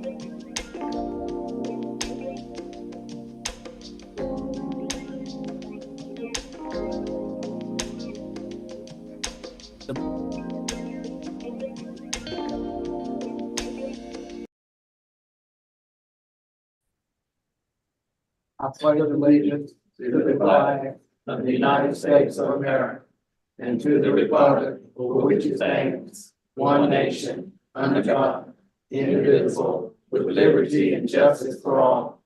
I pledge allegiance to the flag of the United States of America and to the republic for which it stands, one nation, under God, indivisible, with liberty and justice for all.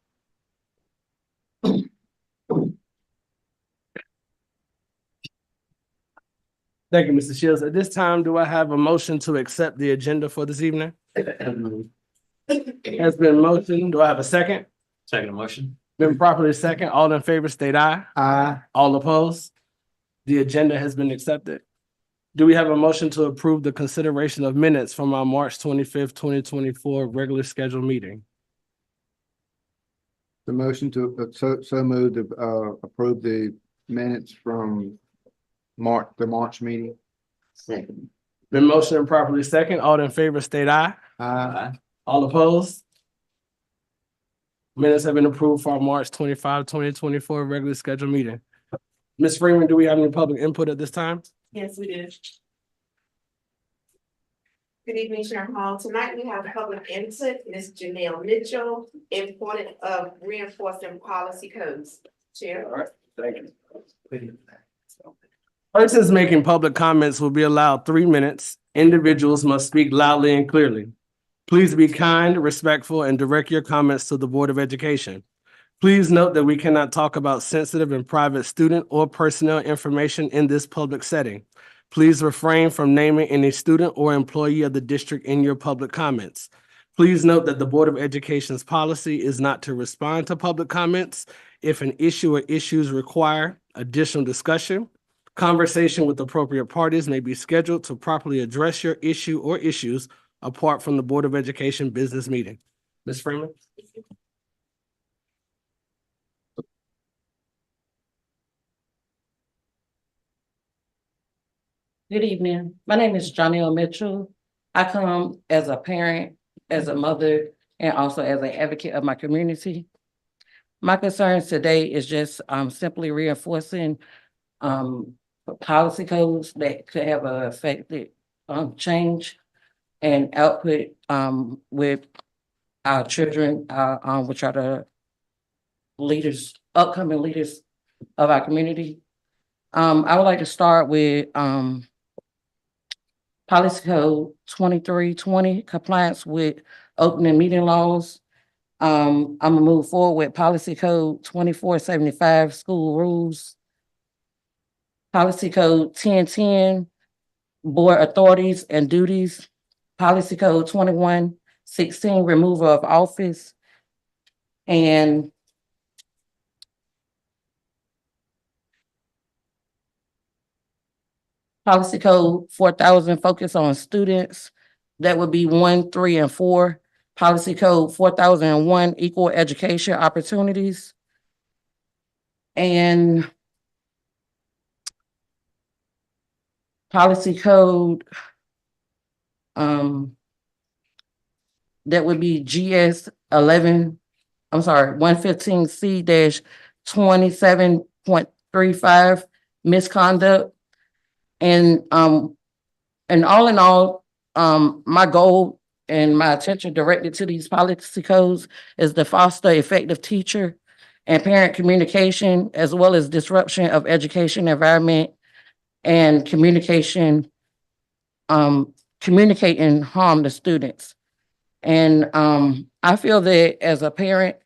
Thank you, Mr. Shields. At this time, do I have a motion to accept the agenda for this evening? Has been motioned. Do I have a second? Second motion. Been properly second. All in favor, state aye. Aye. All opposed? The agenda has been accepted. Do we have a motion to approve the consideration of minutes from our March 25th, 2024 regular scheduled meeting? The motion to, so moved to, approve the minutes from the March meeting. Second. Been motioned and properly second. All in favor, state aye. Aye. All opposed? Minutes have been approved for our March 25, 2024 regular scheduled meeting. Ms. Freeman, do we have any public input at this time? Yes, we do. Good evening, Chair Hall. Tonight we have public input. Ms. Janelle Mitchell, important of reinforcing policy codes. Chair. All right, thank you. Persons making public comments will be allowed 3 minutes. Individuals must speak loudly and clearly. Please be kind, respectful, and direct your comments to the Board of Education. Please note that we cannot talk about sensitive and private student or personnel information in this public setting. Please refrain from naming any student or employee of the district in your public comments. Please note that the Board of Education's policy is not to respond to public comments. If an issue or issues require additional discussion, conversation with appropriate parties may be scheduled to properly address your issue or issues apart from the Board of Education business meeting. Ms. Freeman? Good evening. My name is Janelle Mitchell. I come as a parent, as a mother, and also as an advocate of my community. My concerns today is just simply reinforcing policy codes that could have an affected change and output with our children, which are the leaders, upcoming leaders of our community. I would like to start with Policy Code 2320, compliance with open and meeting laws. I'm gonna move forward with Policy Code 2475, school rules. Policy Code 1010, board authorities and duties. Policy Code 2116, removal of office. And Policy Code 4000, focus on students. That would be 1, 3, and 4. Policy Code 4001, equal education opportunities. And Policy Code that would be GS 115C-27.35, misconduct. And all in all, my goal and my attention directed to these policy codes is to foster effective teacher and parent communication, as well as disruption of education environment and communicating harm to students. And I feel that as a parent,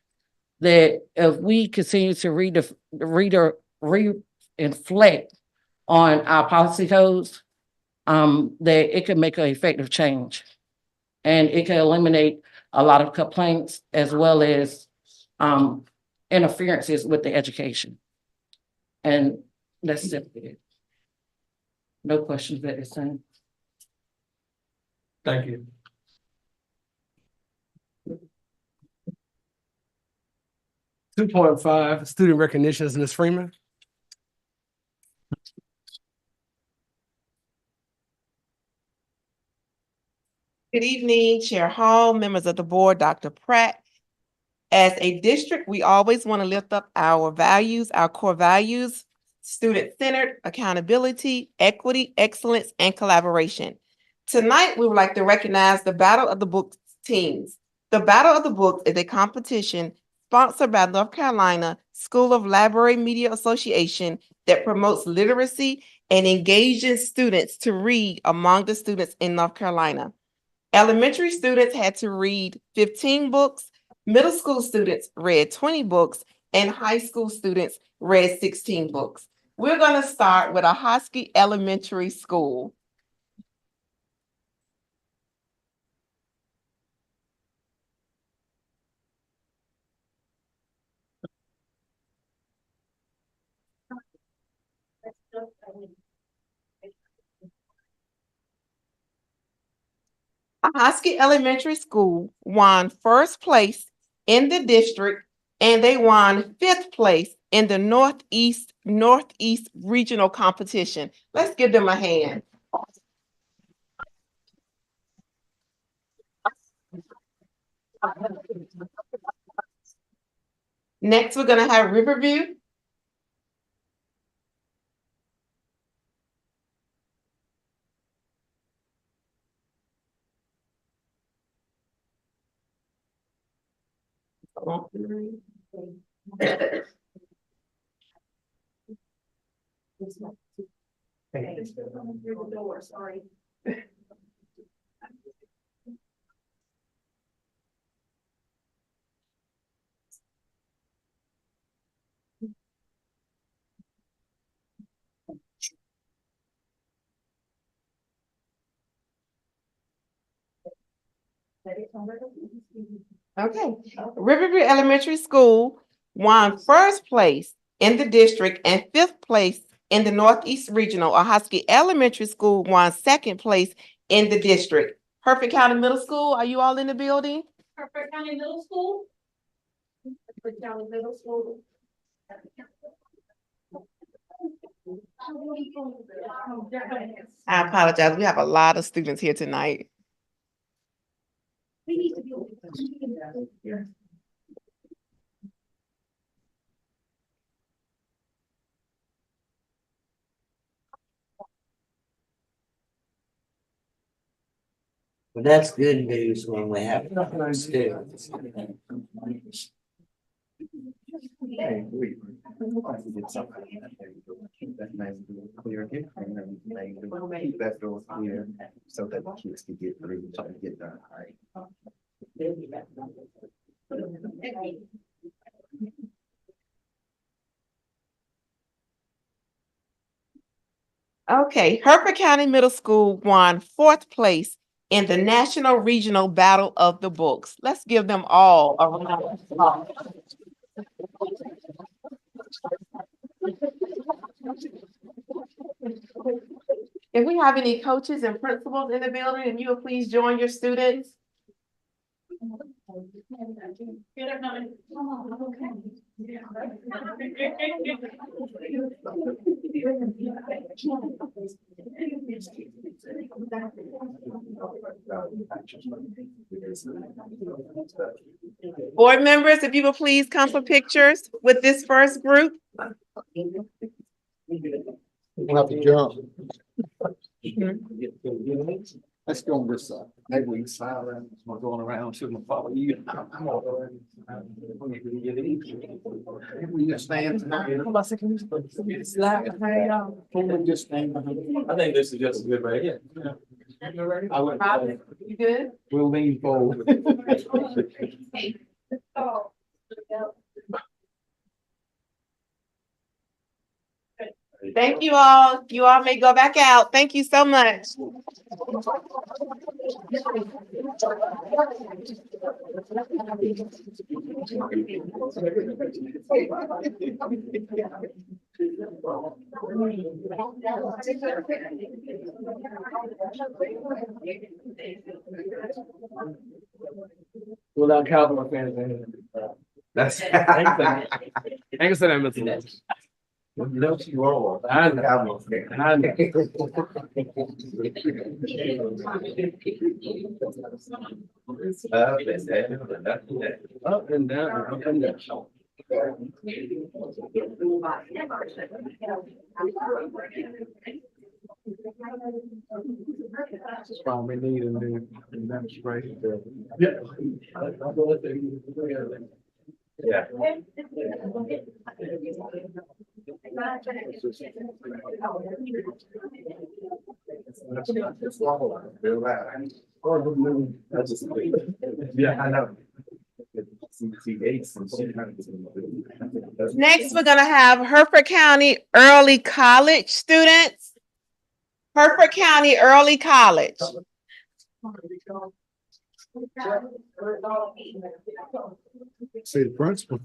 that if we continue to reflect on our policy codes, that it could make an effective change. And it can eliminate a lot of complaints as well as interferences with the education. And that's simply it. No questions at this time. Thank you. Two point five, student recognitions, Ms. Freeman. Good evening, Chair Hall, members of the board, Dr. Pratt. As a district, we always want to lift up our values, our core values, student-centered, accountability, equity, excellence, and collaboration. Tonight, we would like to recognize the Battle of the Books teams. The Battle of the Books is a competition sponsored by North Carolina School of Library Media Association that promotes literacy and engages students to read among the students in North Carolina. Elementary students had to read 15 books, middle school students read 20 books, and high school students read 16 books. We're going to start with Ahoskie Elementary School. Ahoskie Elementary School won first place in the district, and they won fifth place in the Northeast regional competition. Let's give them a hand. Next, we're going to have Riverview. Okay, Riverview Elementary School won first place in the district and fifth place in the Northeast Regional. Ahoskie Elementary School won second place in the district. Hertford County Middle School, are you all in the building? Hertford County Middle School? Hertford County Middle School. I apologize, we have a lot of students here tonight. We need to be here. But that's good news when we have students. That door here, so that the kids can get through, try to get done. Okay, Hertford County Middle School won fourth place in the National Regional Battle of the Books. Let's give them all a round of applause. If we have any coaches and principals in the building, if you would please join your students. Board members, if you would please come for pictures with this first group. We'll have to jump. Let's go on this side. Maybe we can smile around. We're going around, shouldn't follow you. We just stand tonight. Just stand behind. I think this is just a good right here. Robin, you good? We'll lean forward. Thank you all. You all may go back out. Thank you so much. Without Cowboy fans in here. That's. Thanks for that, Mr. Lynch. No, you are. I know. I know. Up and down, up and down. That's why we need a new administrator. Yeah. Yeah. Yeah, I know. Next, we're gonna have Hertford County Early College students. Hertford County Early College. See the principal.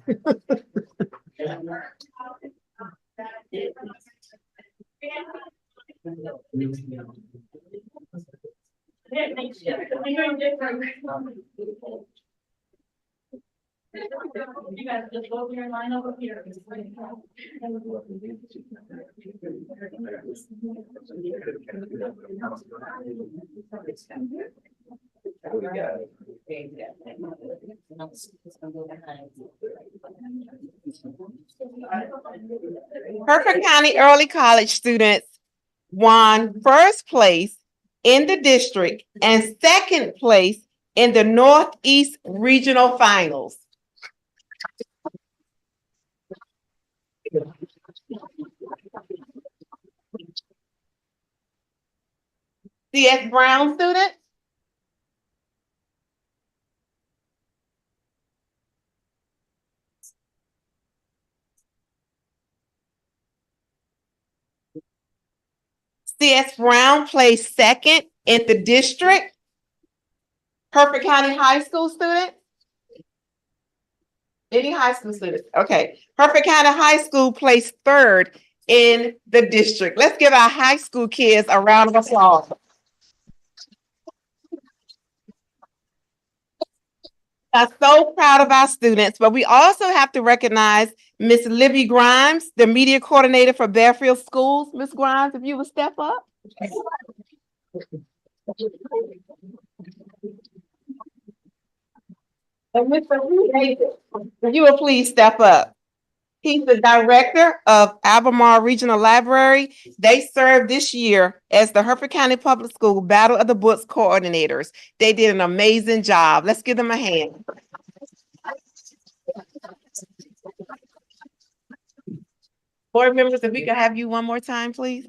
You guys just go here and line over here. Hertford County Early College students won first place in the district and second place in the Northeast Regional Finals. C.S. Brown students. C.S. Brown placed second in the district. Hertford County High School student. Any high school students? Okay. Hertford County High School placed third in the district. Let's give our high school kids a round of applause. I'm so proud of our students, but we also have to recognize Miss Libby Grimes, the media coordinator for Bearfield Schools. Miss Grimes, if you would step up. And Mr. Davis, if you will please step up. He's the director of Albemarle Regional Library. They served this year as the Hertford County Public School Battle of the Books coordinators. They did an amazing job. Let's give them a hand. Board members, if we could have you one more time, please.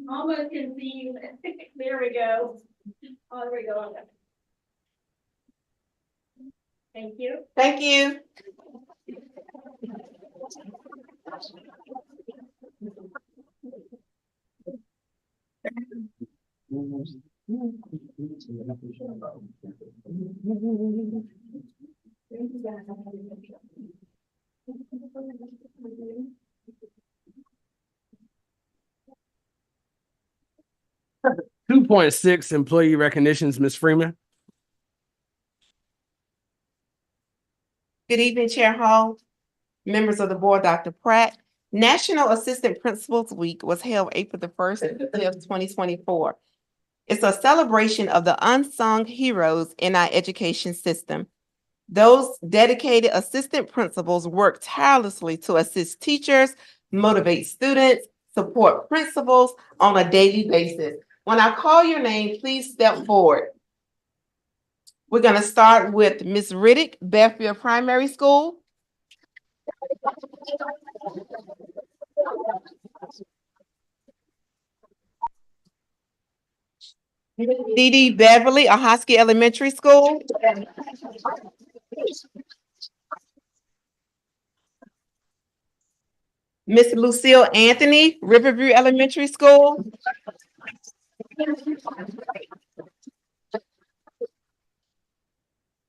Almost can see you. There we go. Oh, there we go. Thank you. Thank you. Two point six employee recognitions, Ms. Freeman. Good evening, Chair Hall, members of the board, Dr. Pratt. National Assistant Principals Week was held April the 1st and 5th, 2024. It's a celebration of the unsung heroes in our education system. Those dedicated assistant principals work tirelessly to assist teachers, motivate students, support principals on a daily basis. When I call your name, please step forward. We're going to start with Ms. Riddick, Bearfield Primary School. Dee Dee Beverly, Ahoskie Elementary School. Miss Lucille Anthony, Riverview Elementary School.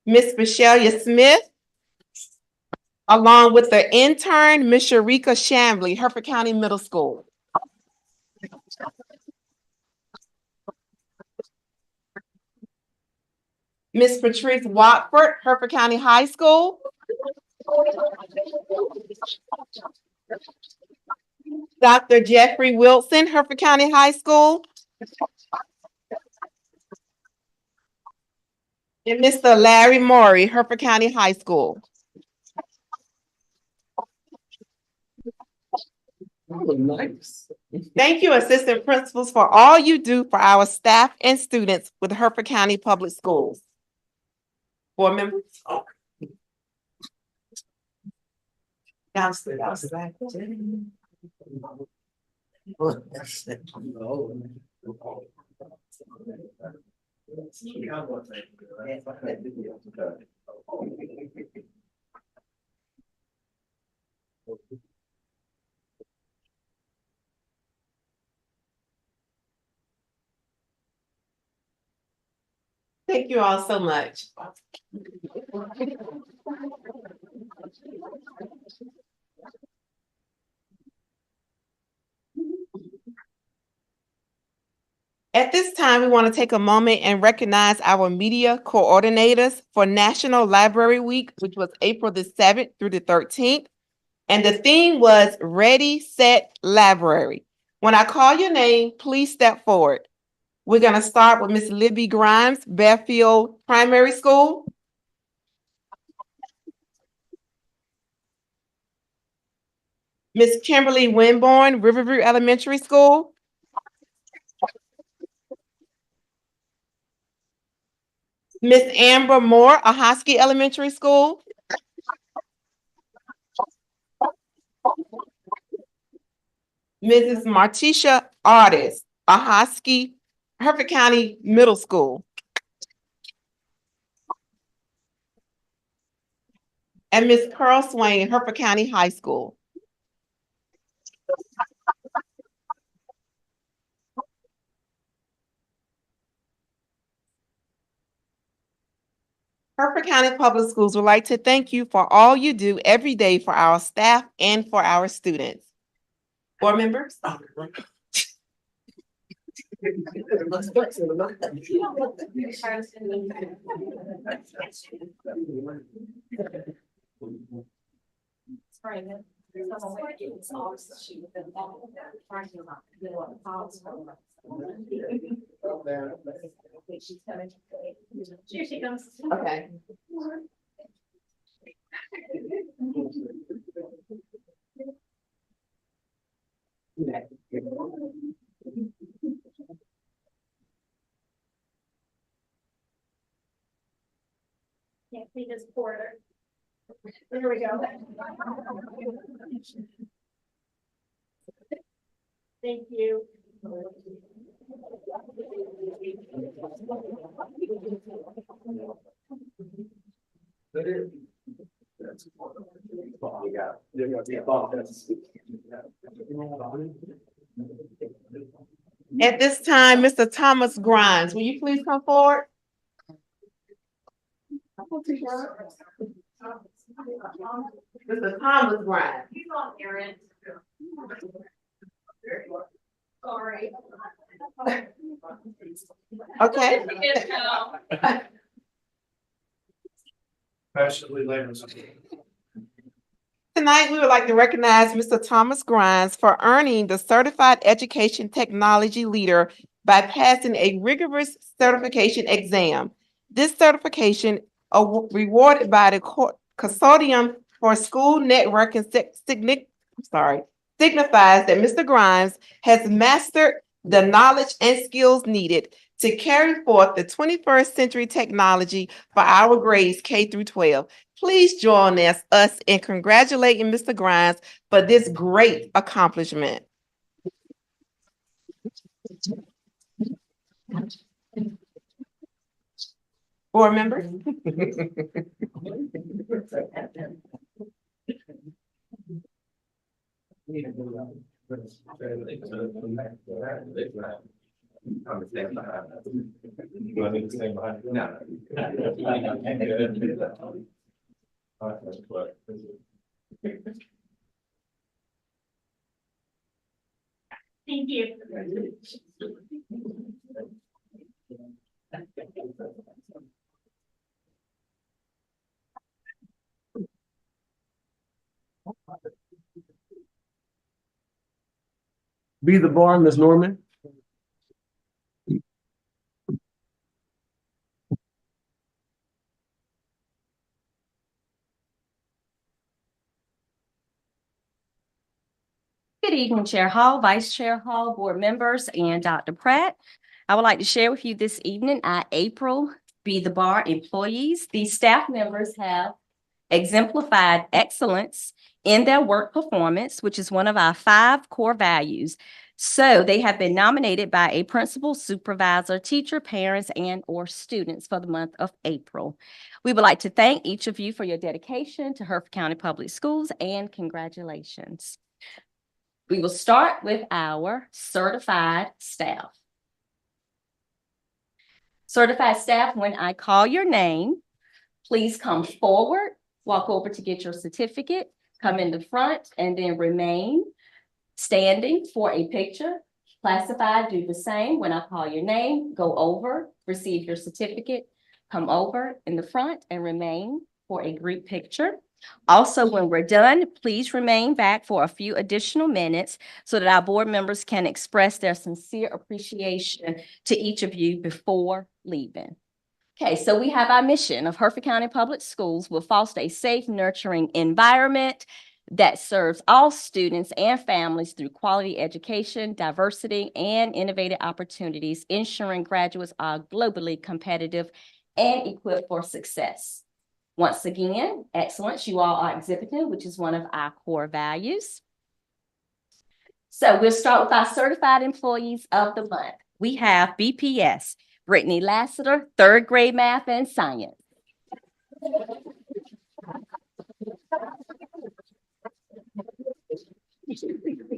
Miss Michelle Smith, along with the intern, Miss Sharika Shambly, Hertford County Middle School. Miss Patrice Watford, Hertford County High School. Dr. Jeffrey Wilson, Hertford County High School. And Mr. Larry Maury, Hertford County High School. Nice. Thank you, assistant principals, for all you do for our staff and students with Hertford County Public Schools. Board members. Downstairs. Thank you all so much. At this time, we want to take a moment and recognize our media coordinators for National Library Week, which was April the 7th through the 13th. And the theme was Ready, Set, Library. When I call your name, please step forward. We're going to start with Miss Libby Grimes, Bearfield Primary School. Miss Kimberly Winborn, Riverview Elementary School. Miss Amber Moore, Ahoskie Elementary School. Mrs. Martisha Artist, Ahoskie, Hertford County Middle School. And Miss Pearl Swain, Hertford County High School. Hertford County Public Schools would like to thank you for all you do every day for our staff and for our students. Board members? Here she comes. Okay. Can't see this quarter. There we go. Thank you. At this time, Mr. Thomas Grimes, will you please come forward? Mr. Thomas Grimes. He's on errands. Sorry. Okay. Passionately labor. Tonight, we would like to recognize Mr. Thomas Grimes for earning the Certified Education Technology Leader by passing a rigorous certification exam. This certification, rewarded by the Consortium for School Network and signifies that Mr. Grimes has mastered the knowledge and skills needed to carry forth the 21st century technology for our grades K through 12. Please join us in congratulating Mr. Grimes for this great accomplishment. Board members? Thank you. Be the bar, Ms. Norman. Good evening, Chair Hall, Vice Chair Hall, board members, and Dr. Pratt. I would like to share with you this evening our April Be the Bar employees. These staff members have exemplified excellence in their work performance, which is one of our 5 core values. So they have been nominated by a principal, supervisor, teacher, parents, and/or students for the month of April. We would like to thank each of you for your dedication to Hertford County Public Schools, and congratulations. We will start with our certified staff. Certified staff, when I call your name, please come forward, walk over to get your certificate, come in the front, and then remain standing for a picture. Classified, do the same. When I call your name, go over, receive your certificate, come over in the front and remain for a group picture. Also, when we're done, please remain back for a few additional minutes so that our board members can express their sincere appreciation to each of you before leaving. Okay, so we have our mission of Hertford County Public Schools will foster a safe, nurturing environment that serves all students and families through quality education, diversity, and innovative opportunities, ensuring graduates are globally competitive and equipped for success. Once again, excellence, you all are exhibiting, which is one of our core values. So we'll start with our certified employees of the month. We have BPS, Brittany Lassiter, 3rd grade math and science.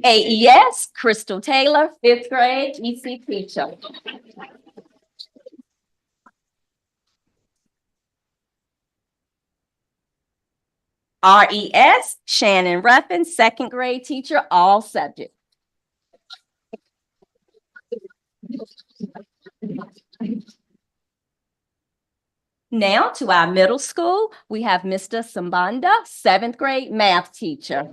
AES, Crystal Taylor, 5th grade EC teacher. RES, Shannon Ruffin, 2nd grade teacher, all subjects. Now to our middle school, we have Mr. Sambanda, 7th grade math teacher.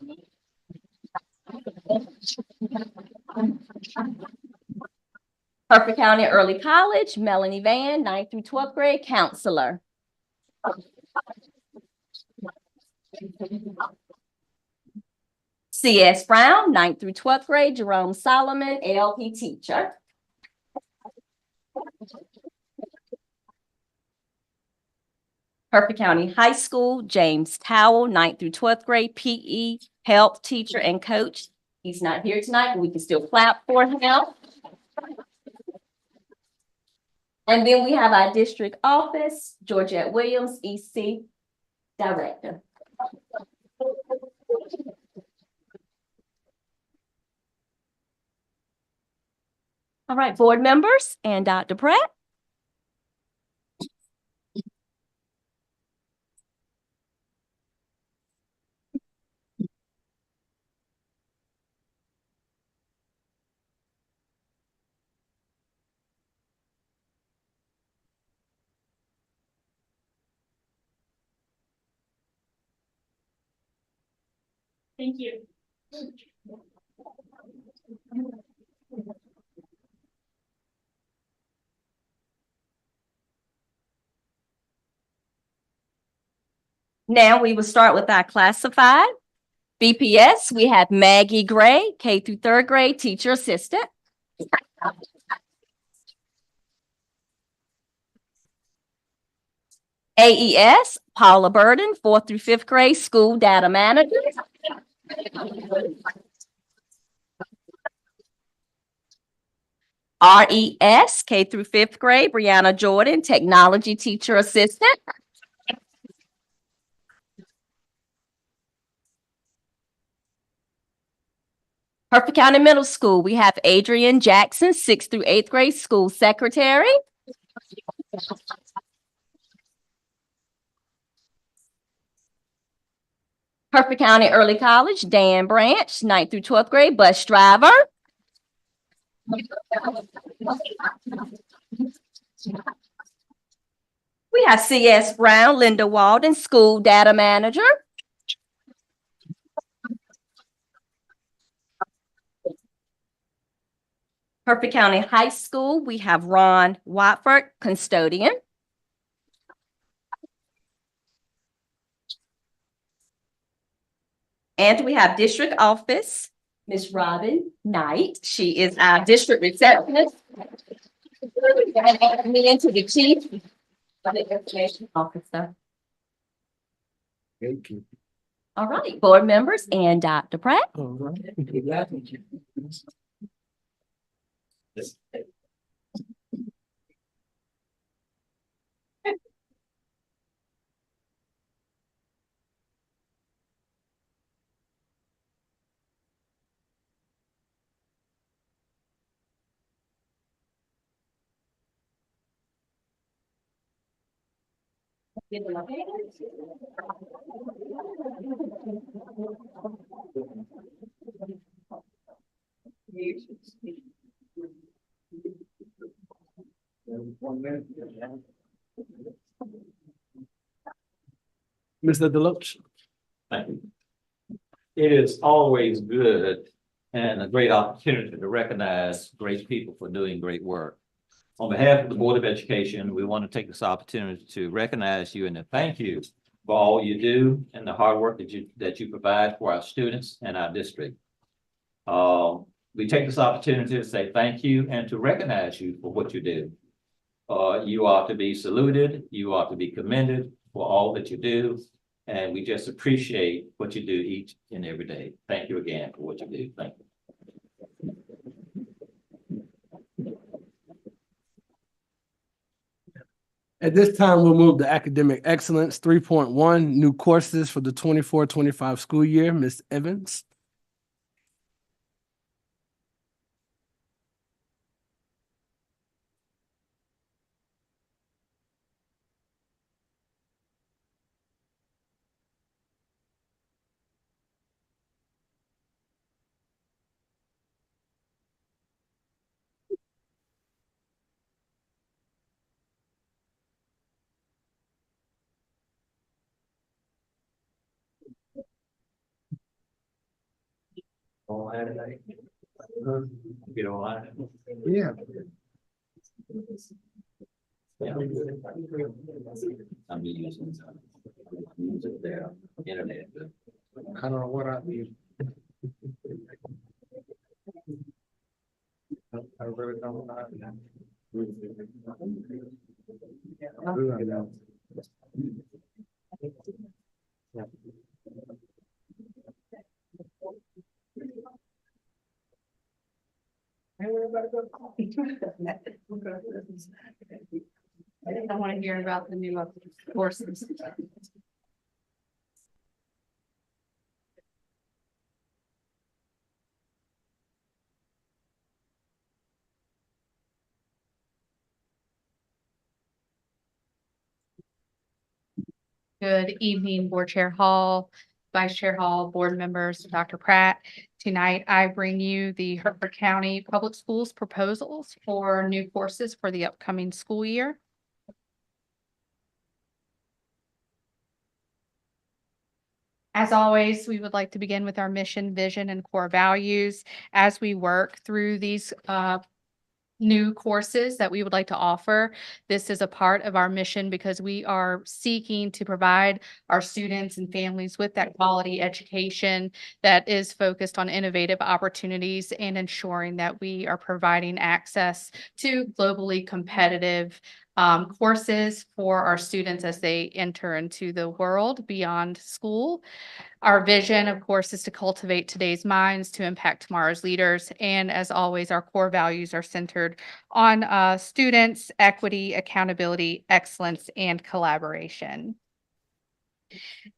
Hertford County Early College, Melanie Van, 9th through 12th grade counselor. CS Brown, 9th through 12th grade, Jerome Solomon, ALP teacher. Hertford County High School, James Towell, 9th through 12th grade, PE, health teacher and coach. He's not here tonight, but we can still clap for him. And then we have our district office, Georgette Williams, EC director. All right, board members and Dr. Pratt. Thank you. Now we will start with our classified. BPS, we have Maggie Gray, K through 3rd grade teacher assistant. AES, Paula Burden, 4th through 5th grade school data manager. RES, K through 5th grade, Brianna Jordan, technology teacher assistant. Hertford County Middle School, we have Adrian Jackson, 6th through 8th grade school secretary. Hertford County Early College, Dan Branch, 9th through 12th grade bus driver. We have C.S. Brown, Linda Walden, school data manager. Hertford County High School, we have Ron Watford, custodian. And we have district office, Miss Robin Knight. She is our district receptionist. And me into the chief of the information officer. Thank you. All right, board members and Dr. Pratt. Mr. Deloach. Thank you. It is always good and a great opportunity to recognize great people for doing great work. On behalf of the Board of Education, we want to take this opportunity to recognize you and to thank you for all you do and the hard work that you provide for our students and our district. We take this opportunity to say thank you and to recognize you for what you do. You are to be saluted, you are to be commended for all that you do. And we just appreciate what you do each and every day. Thank you again for what you do. Thank you. At this time, we'll move to academic excellence, 3.1, new courses for the 24-25 school year. Ms. Evans. Online tonight? Get online? Yeah. I'm using their internet. I don't know what I need. I really don't know. Who I know. I want to hear about the new courses. Good evening, Board Chair Hall, Vice Chair Hall, board members, Dr. Pratt. Tonight, I bring you the Hertford County Public Schools proposals for new courses for the upcoming school year. As always, we would like to begin with our mission, vision, and core values as we work through these new courses that we would like to offer. This is a part of our mission because we are seeking to provide our students and families with that quality education that is focused on innovative opportunities and ensuring that we are providing access to globally competitive courses for our students as they enter into the world beyond school. Our vision, of course, is to cultivate today's minds to impact tomorrow's leaders. And as always, our core values are centered on students, equity, accountability, excellence, and collaboration.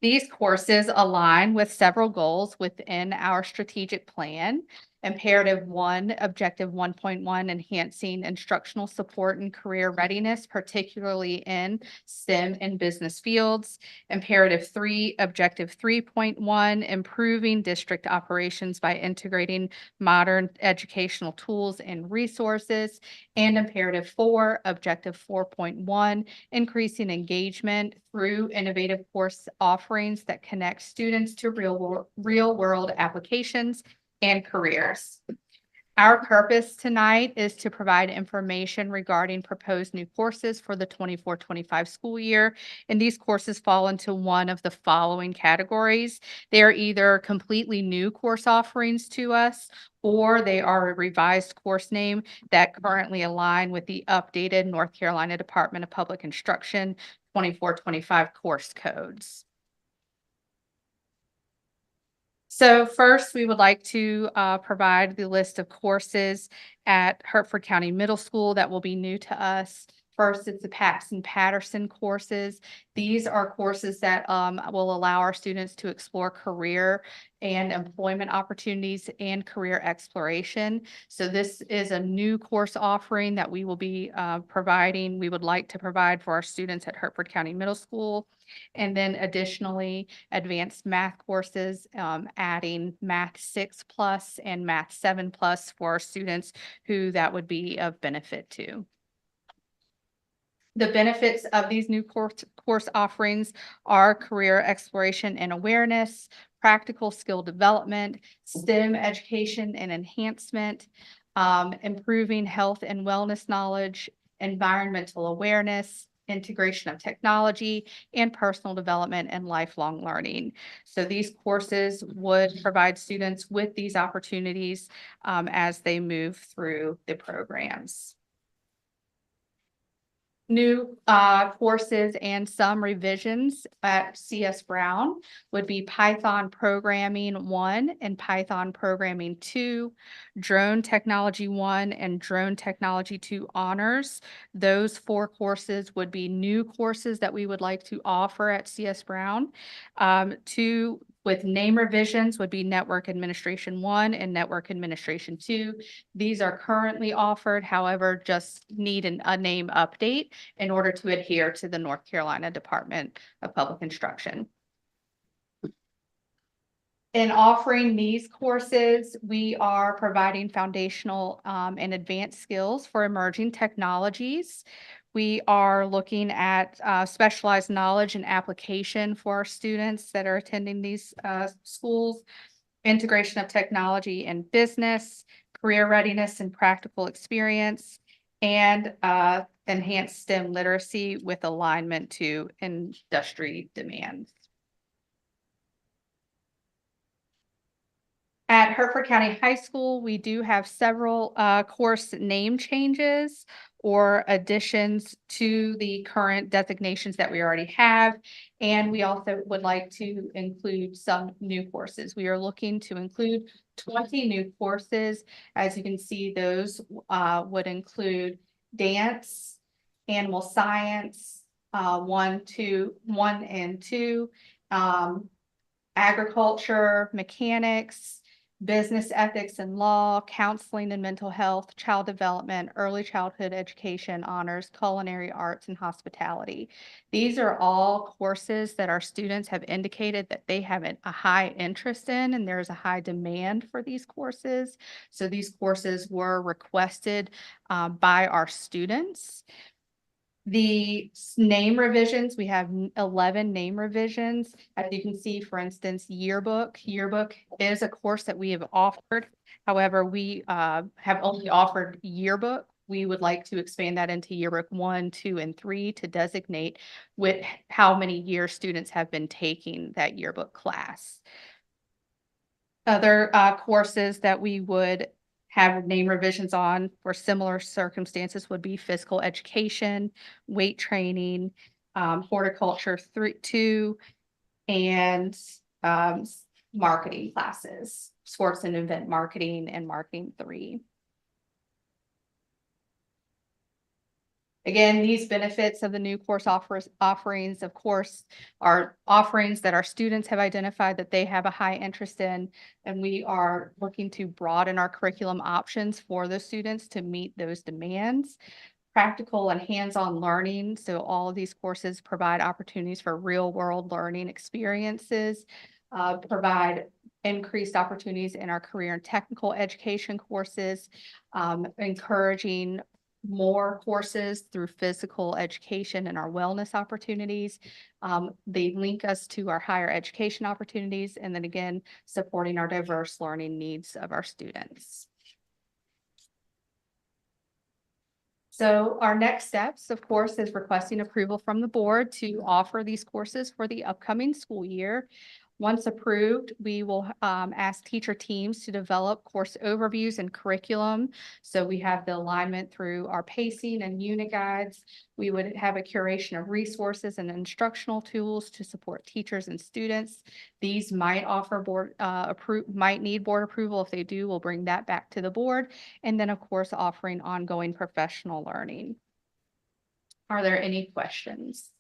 These courses align with several goals within our strategic plan. Imperative 1, Objective 1.1, enhancing instructional support and career readiness, particularly in STEM and business fields. Imperative 3, Objective 3.1, improving district operations by integrating modern educational tools and resources. And Imperative 4, Objective 4.1, increasing engagement through innovative course offerings that connect students to real world applications and careers. Our purpose tonight is to provide information regarding proposed new courses for the 24-25 school year. And these courses fall into one of the following categories. They are either completely new course offerings to us, or they are a revised course name that currently align with the updated North Carolina Department of Public Instruction 24-25 course codes. So first, we would like to provide the list of courses at Hertford County Middle School that will be new to us. First, it's the Paxton Patterson courses. These are courses that will allow our students to explore career and employment opportunities and career exploration. So this is a new course offering that we will be providing. We would like to provide for our students at Hertford County Middle School. And then additionally, advanced math courses, adding Math 6+ and Math 7+ for our students who that would be of benefit to. The benefits of these new course offerings are career exploration and awareness, practical skill development, STEM education and enhancement, improving health and wellness knowledge, environmental awareness, integration of technology, and personal development and lifelong learning. So these courses would provide students with these opportunities as they move through the programs. New courses and some revisions at CS Brown would be Python Programming 1 and Python Programming 2, Drone Technology 1 and Drone Technology 2 Honors. Those 4 courses would be new courses that we would like to offer at CS Brown. 2 with name revisions would be Network Administration 1 and Network Administration 2. These are currently offered, however, just need a name update in order to adhere to the North Carolina Department of Public Instruction. In offering these courses, we are providing foundational and advanced skills for emerging technologies. We are looking at specialized knowledge and application for our students that are attending these schools, integration of technology and business, career readiness and practical experience, and enhanced STEM literacy with alignment to industry demands. At Hertford County High School, we do have several course name changes or additions to the current designations that we already have. And we also would like to include some new courses. We are looking to include 20 new courses. As you can see, those would include dance, animal science, 1 and 2, agriculture, mechanics, business ethics and law, counseling and mental health, child development, early childhood education, honors, culinary arts, and hospitality. These are all courses that our students have indicated that they have a high interest in, and there's a high demand for these courses. So these courses were requested by our students. The name revisions, we have 11 name revisions. As you can see, for instance, yearbook. Yearbook is a course that we have offered. However, we have only offered yearbook. We would like to expand that into yearbook 1, 2, and 3 to designate with how many years students have been taking that yearbook class. Other courses that we would have name revisions on for similar circumstances would be physical education, weight training, horticulture 2, and marketing classes, sports and event marketing and marketing 3. Again, these benefits of the new course offerings, of course, are offerings that our students have identified that they have a high interest in, and we are looking to broaden our curriculum options for those students to meet those demands. Practical and hands-on learning, so all of these courses provide opportunities for real-world learning experiences, provide increased opportunities in our career and technical education courses, encouraging more courses through physical education and our wellness opportunities. They link us to our higher education opportunities, and then again, supporting our diverse learning needs of our students. So our next steps, of course, is requesting approval from the board to offer these courses for the upcoming school year. Once approved, we will ask teacher teams to develop course overviews and curriculum. So we have the alignment through our pacing and unit guides. We would have a curation of resources and instructional tools to support teachers and students. These might offer might need board approval. If they do, we'll bring that back to the board. And then, of course, offering ongoing professional learning. Are there any questions?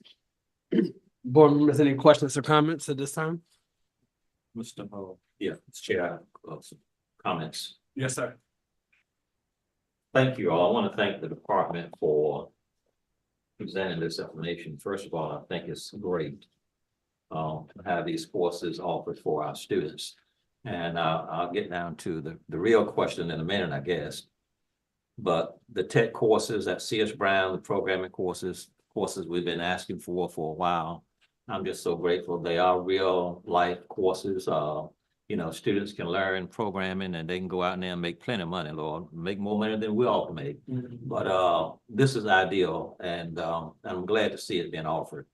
Board members, any questions or comments at this time? Mr. Chair, I have some comments. Yes, sir. Thank you all. I want to thank the department for presenting this information. First of all, I think it's great to have these courses offered for our students. And I'll get down to the real question in a minute, I guess. But the tech courses at CS Brown, the programming courses we've been asking for a while. I'm just so grateful. They are real life courses. Students can learn programming and they can go out there and make plenty of money, Lord, make more money than we all can make. But this is ideal, and I'm glad to see it being offered.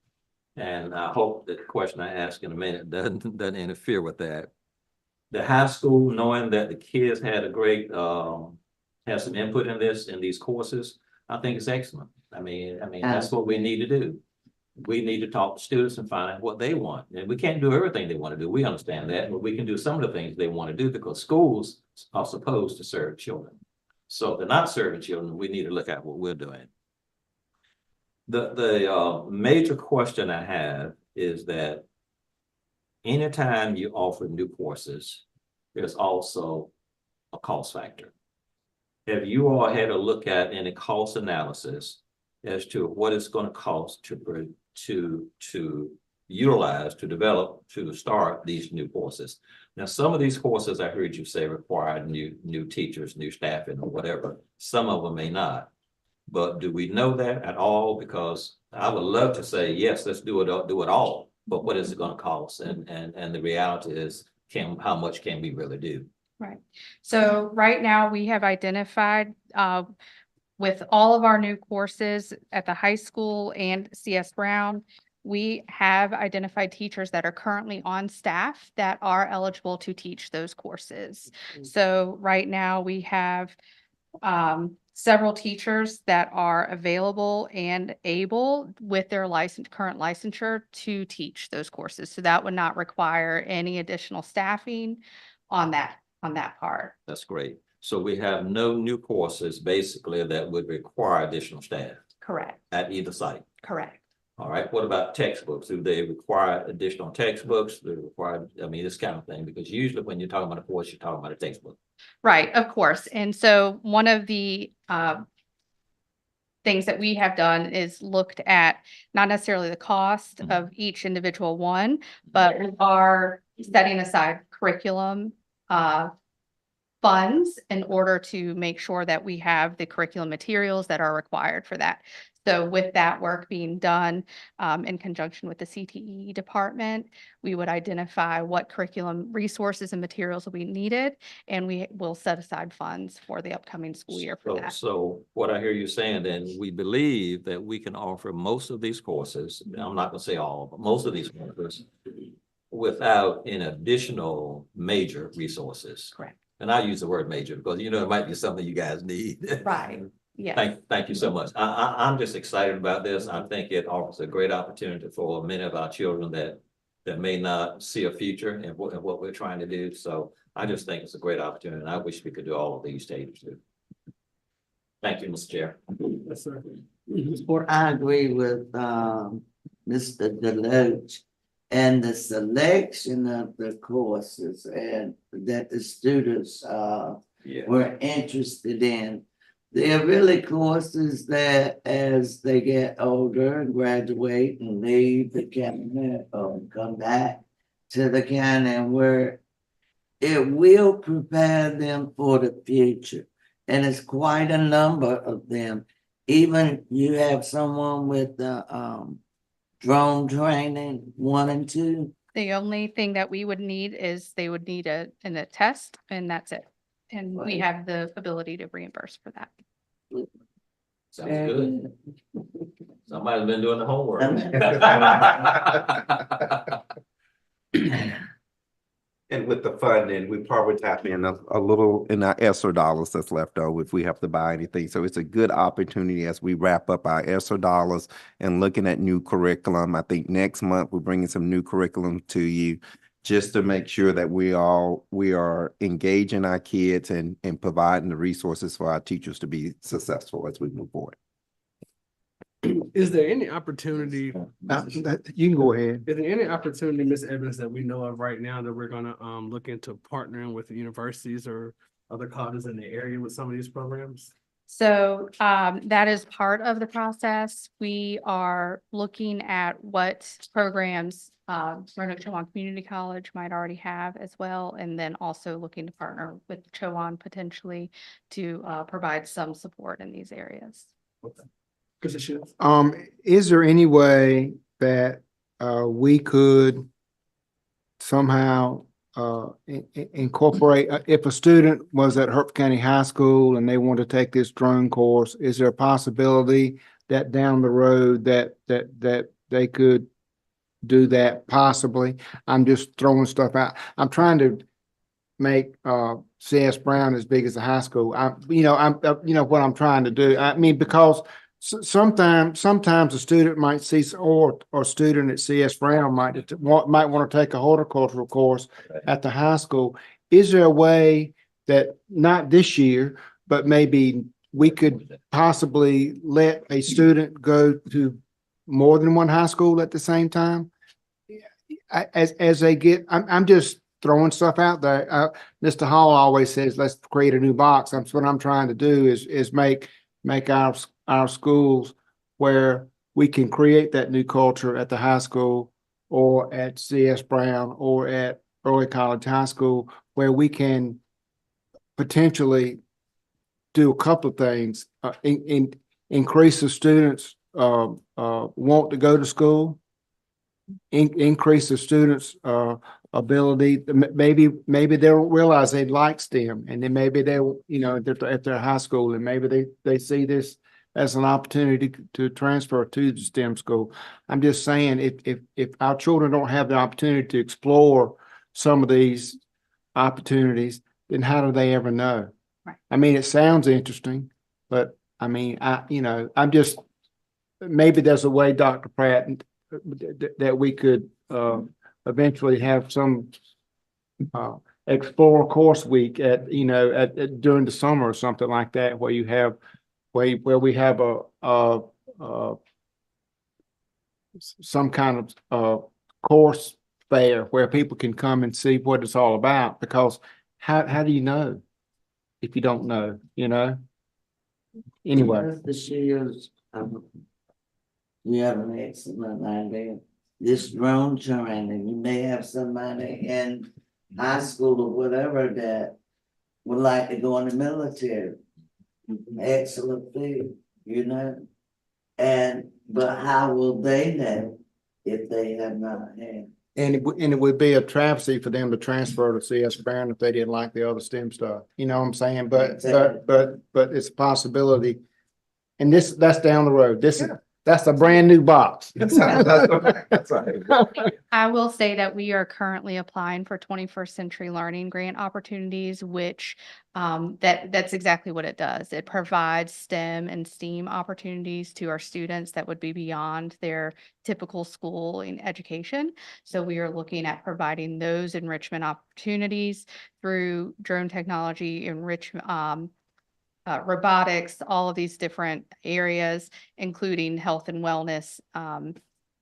And I hope that the question I ask in a minute doesn't interfere with that. The high school, knowing that the kids had a great have some input in these courses, I think it's excellent. I mean, that's what we need to do. We need to talk to students and find out what they want. And we can't do everything they want to do. We understand that, but we can do some of the things they want to do because schools are supposed to serve children. So if they're not serving children, we need to look at what we're doing. The major question I have is that anytime you offer new courses, there's also a cost factor. Have you all had a look at any cost analysis as to what it's going to cost to utilize, to develop, to start these new courses? Now, some of these courses I heard you say require new teachers, new staffing, or whatever. Some of them may not. But do we know that at all? Because I would love to say, yes, let's do it all. But what is it going to cost? And the reality is, how much can we really do? Right. So right now we have identified with all of our new courses at the high school and CS Brown, we have identified teachers that are currently on staff that are eligible to teach those courses. So right now we have several teachers that are available and able with their current licensure to teach those courses. So that would not require any additional staffing on that part. That's great. So we have no new courses basically that would require additional staff. Correct. At either site. Correct. All right. What about textbooks? Do they require additional textbooks? Do they require, this kind of thing? Because usually when you're talking about a course, you're talking about a textbook. Right, of course. And so one of the things that we have done is looked at not necessarily the cost of each individual one, but we are setting aside curriculum funds in order to make sure that we have the curriculum materials that are required for that. So with that work being done in conjunction with the CTE department, we would identify what curriculum resources and materials will be needed, and we will set aside funds for the upcoming school year for that. So what I hear you saying then, we believe that we can offer most of these courses, I'm not going to say all, but most of these courses without an additional major resources. Correct. And I use the word major because, it might be something you guys need. Right. Yeah. Thank you so much. I'm just excited about this. I think it offers a great opportunity for many of our children that may not see a future in what we're trying to do. So I just think it's a great opportunity, and I wish we could do all of these stages too. Thank you, Mr. Chair. Yes, sir. I agree with, Mr. Deloach. And the selection of the courses and that the students, Yeah. were interested in. They're really courses that as they get older and graduate and leave the county or come back to the county where it will prepare them for the future. And it's quite a number of them. Even you have someone with the drone training 1 and 2. The only thing that we would need is they would need a test, and that's it. And we Right. have the ability to reimburse for that. Sounds good. Somebody's been doing the homework. And with the funding, we probably tap in a little in our ESSER dollars that's left over if we have to buy anything. So it's a good opportunity as we wrap up our ESSER dollars and looking at new curriculum. I think next month we're bringing some new curriculum to you just to make sure that we are engaging our kids and providing the resources for our teachers to be successful as we move forward. Is there any opportunity, You can go ahead. is there any opportunity, Ms. Evans, that we know of right now that we're gonna look into partnering with the universities or other colleges in the area with some of these programs? So that is part of the process. We are looking at what programs Roanoke Chowan Community College might already have as well, and then also looking to partner with Chowan potentially to provide some support in these areas. Is there any way that we could somehow incorporate, if a student was at Hertford County High School and they want to take this drone course, is there a possibility that down the road that they could do that possibly? I'm just throwing stuff out. I'm trying to make CS Brown as big as the high school. You know what I'm trying to do. I mean, because sometimes a student might see, or a student at CS Brown might want to take a horticultural course at the high school. Is there a way that, not this year, but maybe we could possibly let a student go to more than one high school at the same time? As they get, I'm just throwing stuff out there. Mr. Hall always says, let's create a new box. That's what I'm trying to do is make our schools where we can create that new culture at the high school or at CS Brown or at Early College High School, where we can potentially do a couple of things, increase the students' want to go to school, increase the students' ability. Maybe they'll realize they like STEM, and then maybe they'll, at their high school, and maybe they see this as an opportunity to transfer to the STEM school. I'm just saying, if our children don't have the opportunity to explore some of these opportunities, then how do they ever know? Right. I mean, it sounds interesting, but I mean, I'm just, maybe there's a way, Dr. Pratt, that we could eventually have some explore course week at during the summer or something like that, where you have where we have some kind of course fair where people can come and see what it's all about, because how do you know if you don't know, Anyway. Mr. Shields, you have an excellent idea. This drone training, you may have somebody in high school or whatever that would like to go in the military. Excellent thing, but how will they know if they have not had? And it would be a travesty for them to transfer to CS Brown if they didn't like the other STEM stuff. You know what I'm saying? But it's a possibility. And that's down the road. That's a brand new box. I will say that we are currently applying for 21st Century Learning Grant opportunities, which that's exactly what it does. It provides STEM and STEAM opportunities to our students that would be beyond their typical school and education. So we are looking at providing those enrichment opportunities through drone technology enrichment robotics, all of these different areas, including health and wellness,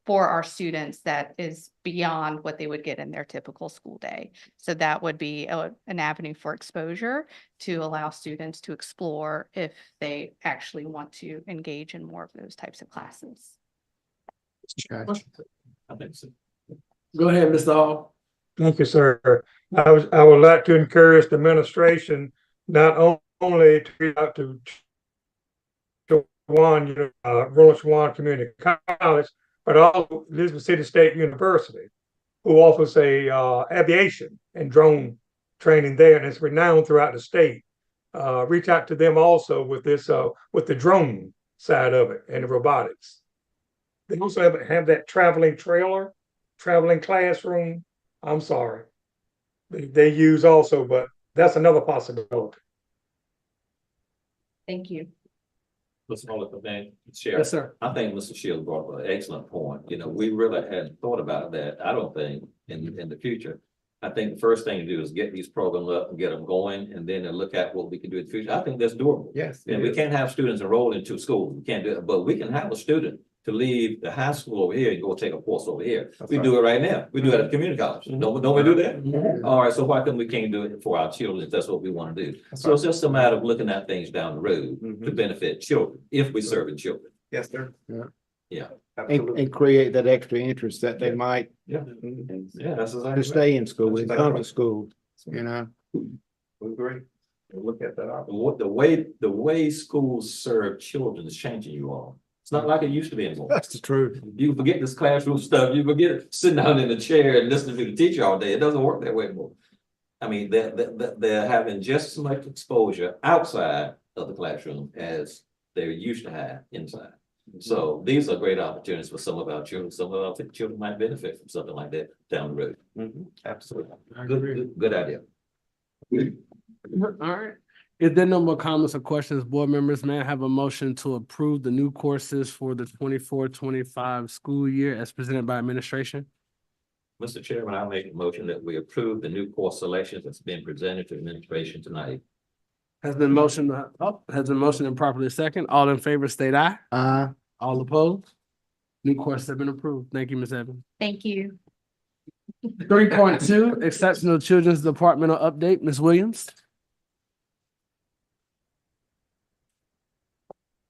for our students that is beyond what they would get in their typical school day. So that would be an avenue for exposure to allow students to explore if they actually want to engage in more of those types of classes. Okay. I think so. Go ahead, Mr. Hall. Thank you, sir. I would like to encourage the administration not only to reach out to Roland Shawan Community College, but also Elizabeth City State University, who offers a aviation and drone training there, and it's renowned throughout the state. Reach out to them also with this with the drone side of it and the robotics. They also have that traveling trailer, traveling classroom. I'm sorry. They use also, but that's another possibility. Thank you. Mr. Hall, if I may, Sheriff. Yes, sir. I think Mr. Shields brought up an excellent point. You know, we really hadn't thought about that, I don't think, in the future. I think the first thing to do is get these programs up and get them going, and then to look at what we can do in the future. I think that's doable. Yes. And we can't have students enroll into schools. We can't do it, but we can have a student to leave the high school over here and go take a course over here. That's We right. do it right now. We do it at the community college. Don't we do that? All right, so why come we can't do it for our children if that's what we want to do? That's So right. it's just a matter of looking at things down the road to benefit children, if we serving children. Yes, sir. Yeah. Yeah. Absolutely. And create that extra interest that they might Yeah. Yeah, that's to exactly. stay in school and That's come right. to school, you know? We agree. We'll look at that. What the way schools serve children is changing, you all. It's not like it used to be anymore. That's the truth. You forget this classroom stuff, you forget sitting down in the chair and listening to the teacher all day. It doesn't work that way anymore. I mean, they're having just as much exposure outside of the classroom as they used to have inside. So these are great opportunities for some of our children. Some of our children might benefit from something like that down the road. Absolutely. Good idea. All right. If there are no more comments or questions, board members, may I have a motion to approve the new courses for the 24-25 school year as presented by administration? Mr. Chairman, I make a motion that we approve the new course selections that's been presented to administration tonight. Has been motioned and properly second. All in favor, state aye. All opposed? New courses have been approved. Thank you, Ms. Evans. Thank you. 3.2, Exceptional Children's Departmental Update, Ms. Williams.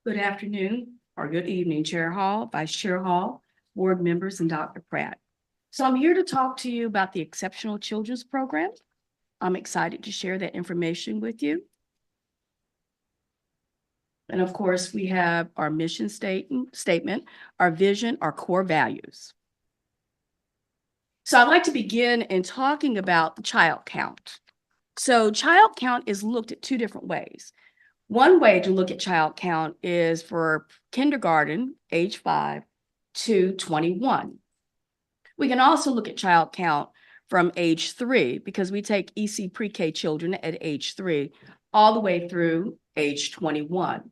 Good afternoon or good evening, Chair Hall, Vice Chair Hall, board members, and Dr. Pratt. So I'm here to talk to you about the Exceptional Children's Program. I'm excited to share that information with you. And of course, we have our mission statement, our vision, our core values. So I'd like to begin in talking about the child count. So child count is looked at two different ways. One way to look at child count is for kindergarten, age 5 to 21. We can also look at child count from age 3 because we take EC pre-K children at age 3 all the way through age 21.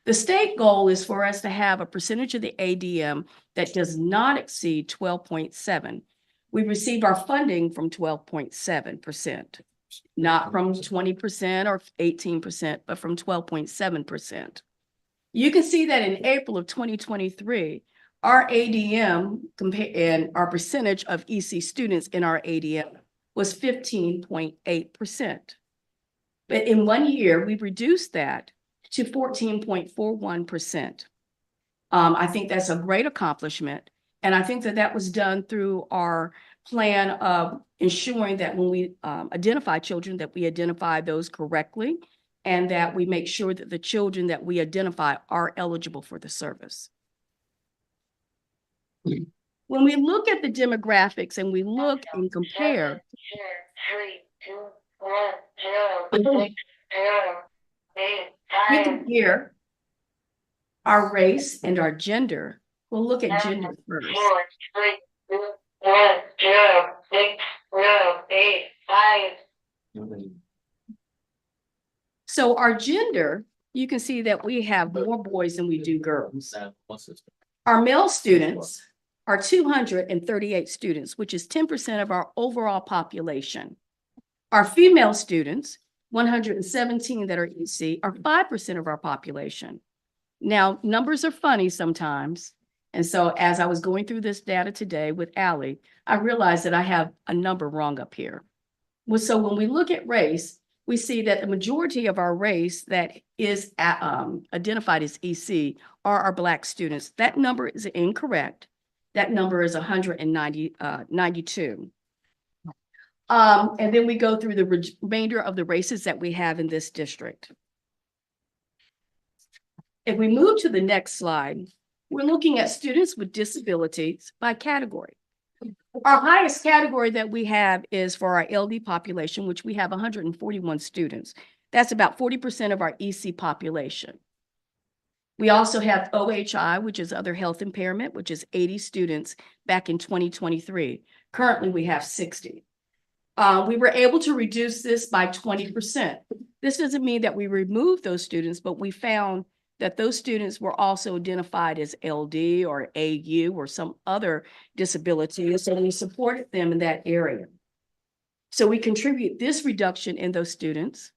The state goal is for us to have a percentage of the ADM that does not exceed 12.7. We receive our funding from 12.7%. Not from 20% or 18%, but from 12.7%. You can see that in April of 2023, our ADM and our percentage of EC students in our ADM was 15.8%. But in 1 year, we've reduced that to 14.41%. I think that's a great accomplishment. And I think that that was done through our plan of ensuring that when we identify children, that we identify those correctly and that we make sure that the children that we identify are eligible for the service. When we look at the demographics and we look and compare, we compare our race and our gender. We'll look at gender first. So our gender, you can see that we have more boys than we do girls. Our male students are 238 students, which is 10% of our overall population. Our female students 117 that are EC are 5% of our population. Now, numbers are funny sometimes. And so as I was going through this data today with Ally, I realized that I have a number wrong up here. Well, so when we look at race, we see that the majority of our race that is identified as EC are our Black students. That number is incorrect. That number is 192. And then we go through the remainder of the races that we have in this district. If we move to the next slide, we're looking at students with disabilities by category. Our highest category that we have is for our LD population, which we have 141 students. That's about 40% of our EC population. We also have OHI, which is other health impairment, which is 80 students back in 2023. Currently, we have 60. We were able to reduce this by 20%. This doesn't mean that we removed those students, but we found that those students were also identified as LD or AU or some other disability, so we supported them in that area. So we contribute this reduction in those students.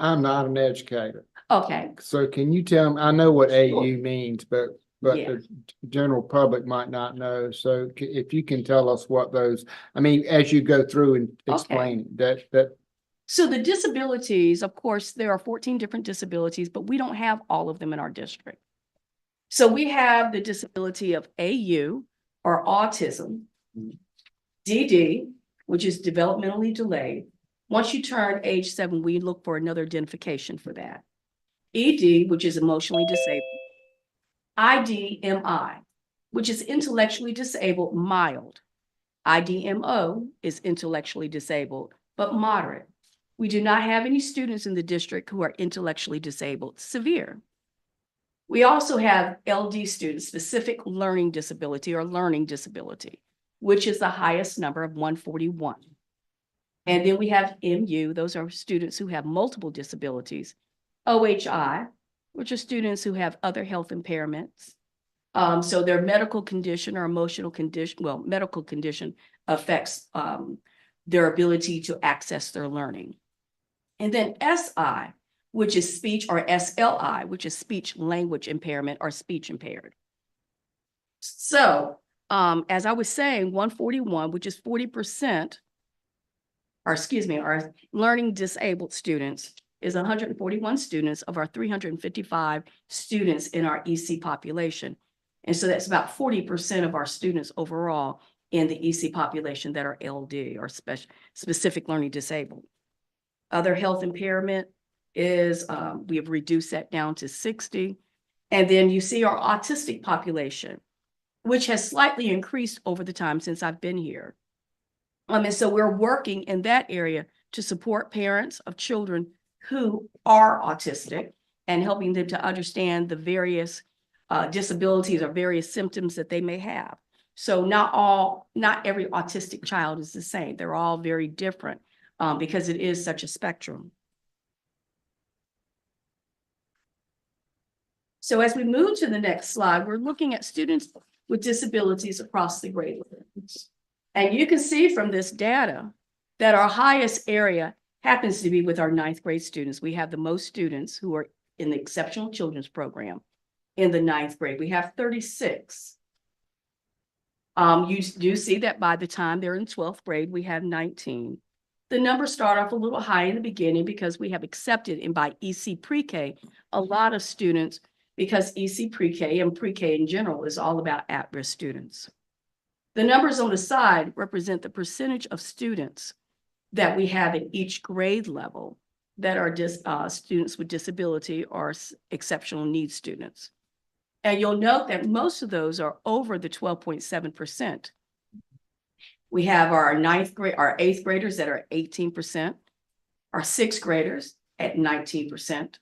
I'm not an educator. Okay. So can you tell me, I know what Sure. AU means, but Yeah. the general public might not know. So if you can tell us what those, I mean, as you go through and explain that. So the disabilities, of course, there are 14 different disabilities, but we don't have all of them in our district. So we have the disability of AU or autism, DD, which is developmentally delayed. Once you turn age 7, we look for another identification for that. ED, which is emotionally disabled. IDMI, which is intellectually disabled, mild. IDMO is intellectually disabled, but moderate. We do not have any students in the district who are intellectually disabled, severe. We also have LD students, specific learning disability or learning disability, which is the highest number of 141. And then we have MU, those are students who have multiple disabilities. OHI, which are students who have other health impairments. So their medical condition or emotional condition, well, medical condition affects their ability to access their learning. And then SI, which is speech, or SLI, which is speech language impairment or speech impaired. So as I was saying, 141, which is 40%, or excuse me, our learning disabled students is 141 students of our 355 students in our EC population. And so that's about 40% of our students overall in the EC population that are LD or specific learning disabled. Other health impairment is, we have reduced that down to 60. And then you see our autistic population, which has slightly increased over the time since I've been here. And so we're working in that area to support parents of children who are autistic and helping them to understand the various disabilities or various symptoms that they may have. So not every autistic child is the same. They're all very different because it is such a spectrum. So as we move to the next slide, we're looking at students with disabilities across the grade levels. And you can see from this data that our highest area happens to be with our 9th grade students. We have the most students who are in the Exceptional Children's Program in the 9th grade. We have 36. You do see that by the time they're in 12th grade, we have 19. The numbers start off a little high in the beginning because we have accepted, and by EC pre-K, a lot of students, because EC pre-K and pre-K in general is all about at-risk students. The numbers on the side represent the percentage of students that we have in each grade level that are students with disability or exceptional needs students. And you'll note that most of those are over the 12.7%. We have our 8th graders that are 18%, our 6th graders at 19%.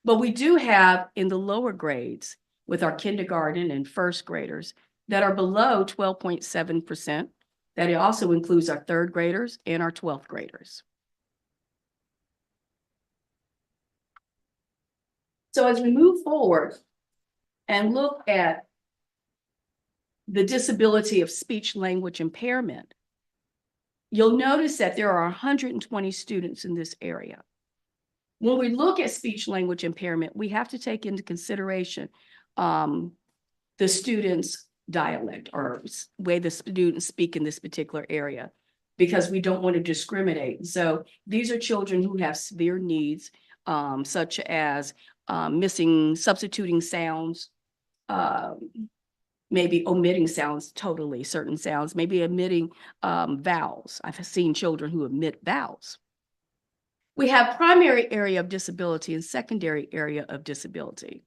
But we do have in the lower grades with our kindergarten and 1st graders that are below 12.7%. That also includes our 3rd graders and our 12th graders. So as we move forward and look at the disability of speech language impairment, you'll notice that there are 120 students in this area. When we look at speech language impairment, we have to take into consideration the student's dialect or way the students speak in this particular area, because we don't want to discriminate. So these are children who have severe needs, such as missing, substituting sounds, maybe omitting sounds totally, certain sounds, maybe omitting vowels. I've seen children who omit vowels. We have primary area of disability and secondary area of disability.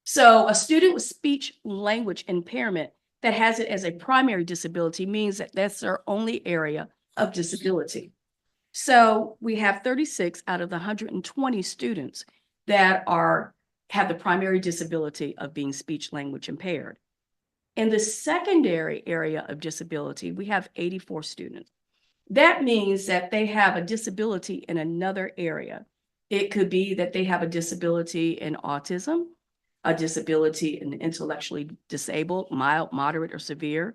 So a student with speech language impairment that has it as a primary disability means that that's their only area of disability. So we have 36 out of the 120 students that have the primary disability of being speech language impaired. In the secondary area of disability, we have 84 students. That means that they have a disability in another area. It could be that they have a disability in autism, a disability in intellectually disabled, mild, moderate, or severe,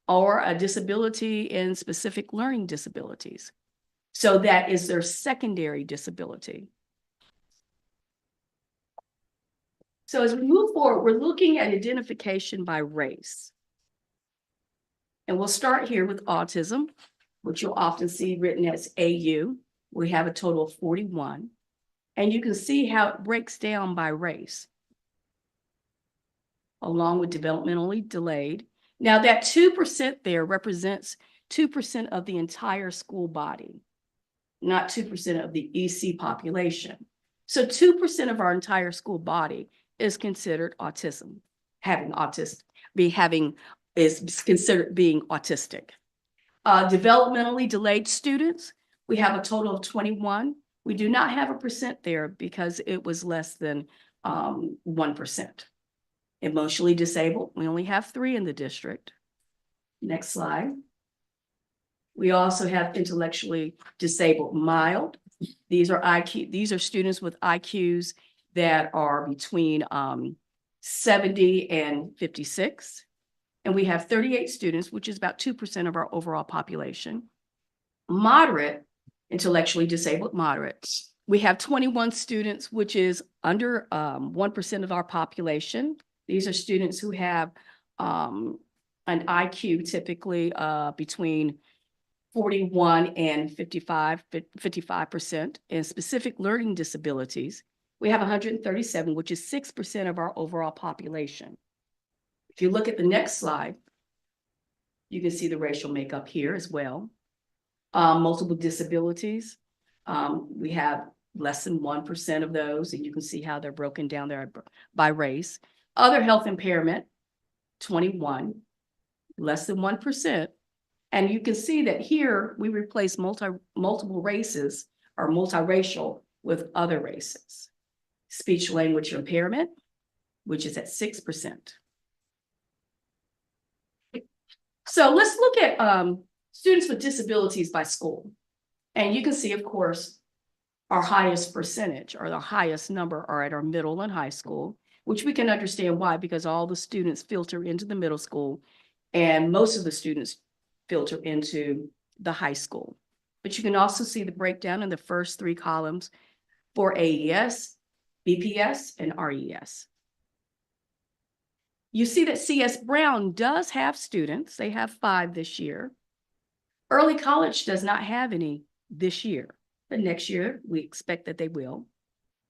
or a disability in specific learning disabilities. So that is their secondary disability. So as we move forward, we're looking at identification by race. And we'll start here with autism, which you'll often see written as AU. We have a total of 41. And you can see how it breaks down by race, along with developmentally delayed. Now that 2% there represents 2% of the entire school body, not 2% of the EC population. So 2% of our entire school body is considered autism, is considered being autistic. Developmentally delayed students, we have a total of 21. We do not have a percent there because it was less than 1%. Emotionally disabled, we only have 3 in the district. Next slide. We also have intellectually disabled mild. These are students with IQs that are between 70 and 56. And we have 38 students, which is about 2% of our overall population. Moderate, intellectually disabled moderates. We have 21 students, which is under 1% of our population. These are students who have an IQ typically between 41 and 55%. And specific learning disabilities, we have 137, which is 6% of our overall population. If you look at the next slide, you can see the racial makeup here as well. Multiple disabilities, we have less than 1% of those, and you can see how they're broken down there by race. Other health impairment, 21, less than 1%. And you can see that here we replace multiple races or multiracial with other races. Speech language impairment, which is at 6%. So let's look at students with disabilities by school. And you can see, of course, our highest percentage or the highest number are at our middle and high school, which we can understand why, because all the students filter into the middle school and most of the students filter into the high school. But you can also see the breakdown in the first 3 columns for AES, BPS, and RES. You see that CS Brown does have students. They have 5 this year. Early College does not have any this year, but next year we expect that they will.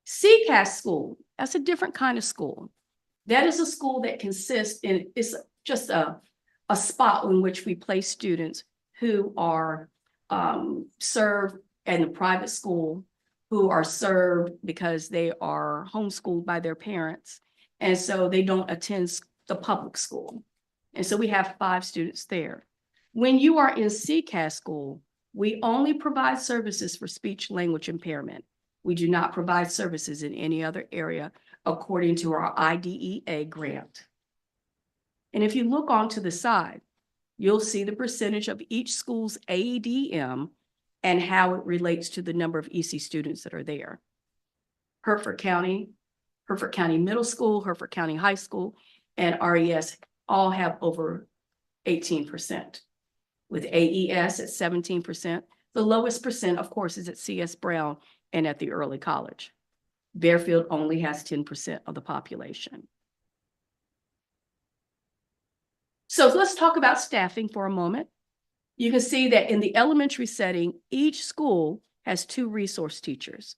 CCAS school, that's a different kind of school. That is a school that consists in, it's just a spot in which we place students who are served in the private school, who are served because they are homeschooled by their parents. And so they don't attend the public school. And so we have 5 students there. When you are in CCAS school, we only provide services for speech language impairment. We do not provide services in any other area according to our IDEA grant. And if you look onto the side, you'll see the percentage of each school's ADM and how it relates to the number of EC students that are there. Hertford County Middle School, Hertford County High School, and RES all have over 18%. with AES at 17%. The lowest percent, of course, is at CS Brown and at the early college. Bearfield only has 10% of the population. So let's talk about staffing for a moment. You can see that in the elementary setting, each school has 2 resource teachers.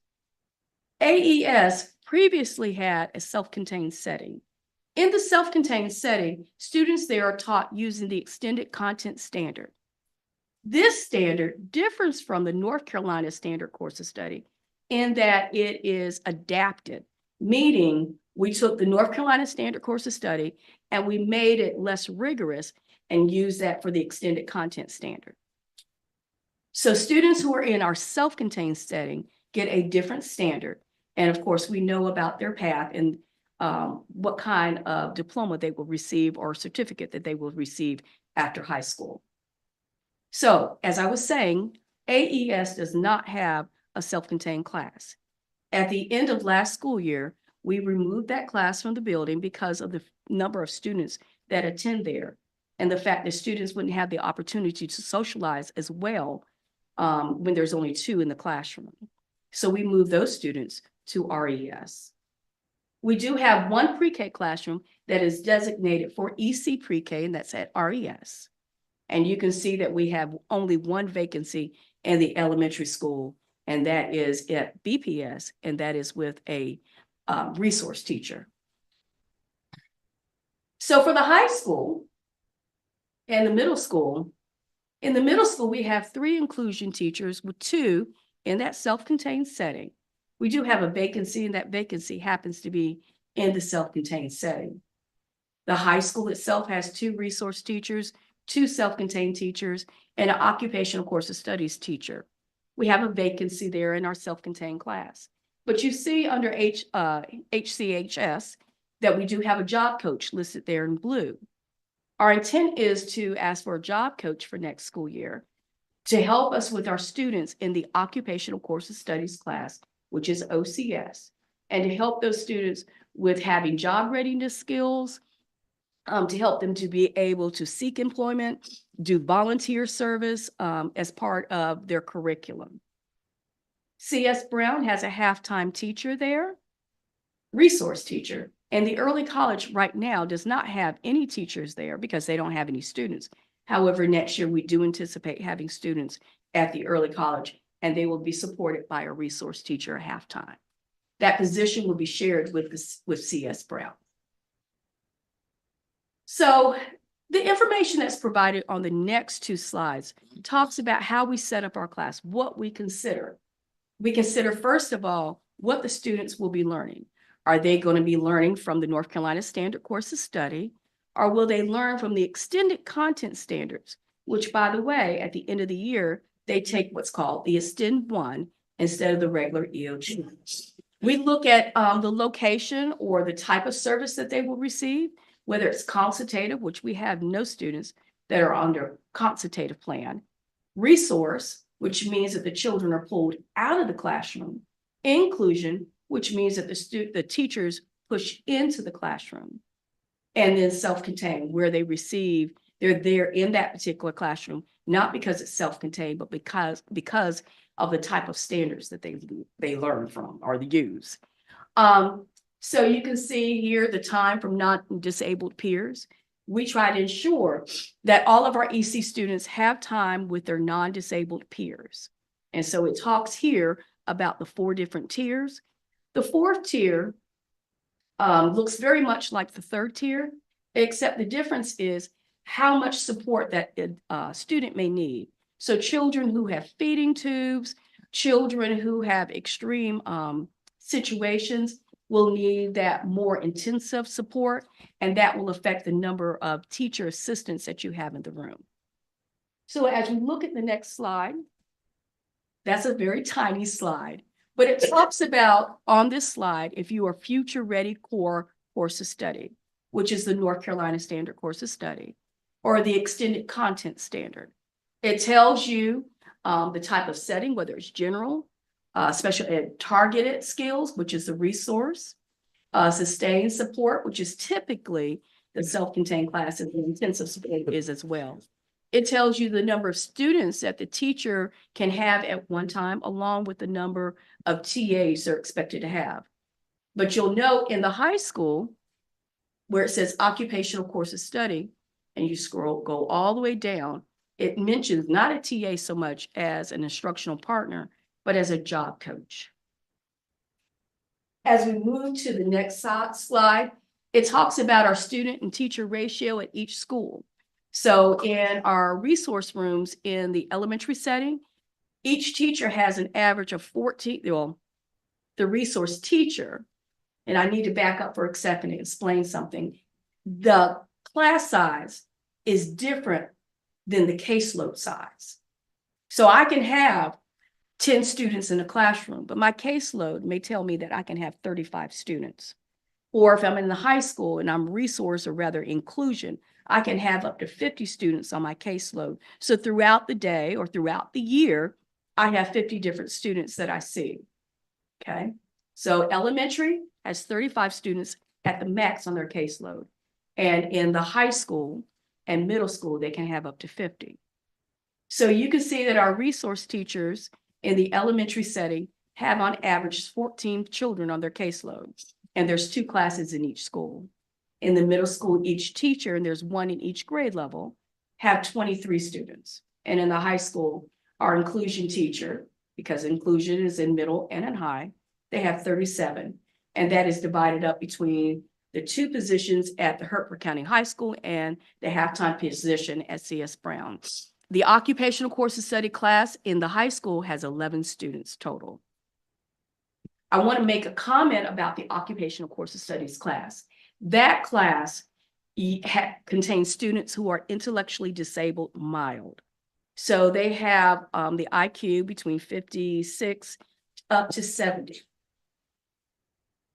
AES previously had a self-contained setting. In the self-contained setting, students there are taught using the extended content standard. This standard differs from the North Carolina Standard Course of Study in that it is adapted, meaning we took the North Carolina Standard Course of Study and we made it less rigorous and used that for the extended content standard. So students who are in our self-contained setting get a different standard. And of course, we know about their path and what kind of diploma they will receive or certificate that they will receive after high school. So as I was saying, AES does not have a self-contained class. At the end of last school year, we removed that class from the building because of the number of students that attend there and the fact that students wouldn't have the opportunity to socialize as well when there's only 2 in the classroom. So we moved those students to RES. We do have 1 pre-K classroom that is designated for EC pre-K, and that's at RES. And you can see that we have only 1 vacancy in the elementary school, and that is at BPS, and that is with a resource teacher. So for the high school and the middle school, in the middle school, we have 3 inclusion teachers with 2 in that self-contained setting. We do have a vacancy, and that vacancy happens to be in the self-contained setting. The high school itself has 2 resource teachers, 2 self-contained teachers, and an occupational course of studies teacher. We have a vacancy there in our self-contained class. But you see under HCHS that we do have a job coach listed there in blue. Our intent is to ask for a job coach for next school year to help us with our students in the occupational course of studies class, which is OCS, and to help those students with having job readiness skills, to help them to be able to seek employment, do volunteer service as part of their curriculum. CS Brown has a half-time teacher there, resource teacher, and the early college right now does not have any teachers there because they don't have any students. However, next year we do anticipate having students at the early college, and they will be supported by a resource teacher at halftime. That position will be shared with CS Brown. So the information that's provided on the next 2 slides talks about how we set up our class, what we consider. We consider, first of all, what the students will be learning. Are they going to be learning from the North Carolina Standard Course of Study, or will they learn from the extended content standards, which, by the way, at the end of the year, they take what's called the Extend 1 instead of the regular EOG. We look at the location or the type of service that they will receive, whether it's consultative, which we have no students that are under consultative plan, resource, which means that the children are pulled out of the classroom, inclusion, which means that the teachers push into the classroom, and then self-contained, where they receive, they're there in that particular classroom, not because it's self-contained, but because of the type of standards that they learn from or they use. So you can see here the time from non-disabled peers. We try to ensure that all of our EC students have time with their non-disabled peers. And so it talks here about the 4 different tiers. The 4th tier looks very much like the 3rd tier, except the difference is how much support that student may need. So children who have feeding tubes, children who have extreme situations will need that more intensive support, and that will affect the number of teacher assistants that you have in the room. So as we look at the next slide, that's a very tiny slide, but it talks about on this slide, if you are future ready core course of study, which is the North Carolina Standard Course of Study, or the extended content standard. It tells you the type of setting, whether it's general, special ed targeted skills, which is the resource, sustained support, which is typically the self-contained classes, and intensive support is as well. It tells you the number of students that the teacher can have at one time, along with the number of TAs they're expected to have. But you'll note in the high school, where it says occupational course of study, and you go all the way down, it mentions not a TA so much as an instructional partner, but as a job coach. As we move to the next slide, it talks about our student and teacher ratio at each school. So in our resource rooms in the elementary setting, each teacher has an average of 14, well, the resource teacher, and I need to back up for a second and explain something. The class size is different than the caseload size. So I can have 10 students in a classroom, but my caseload may tell me that I can have 35 students. Or if I'm in the high school and I'm resource or rather inclusion, I can have up to 50 students on my caseload. So throughout the day or throughout the year, I have 50 different students that I see. Okay. So elementary has 35 students at the max on their caseload. And in the high school and middle school, they can have up to 50. So you can see that our resource teachers in the elementary setting have on average 14 children on their caseload. And there's 2 classes in each school. In the middle school, each teacher, and there's 1 in each grade level, have 23 students. And in the high school, our inclusion teacher, because inclusion is in middle and in high, they have 37. And that is divided up between the 2 positions at the Hertford County High School and the halftime position at CS Brown. The occupational course of study class in the high school has 11 students total. I want to make a comment about the occupational course of studies class. That class contains students who are intellectually disabled mild. So they have the IQ between 56 up to 70.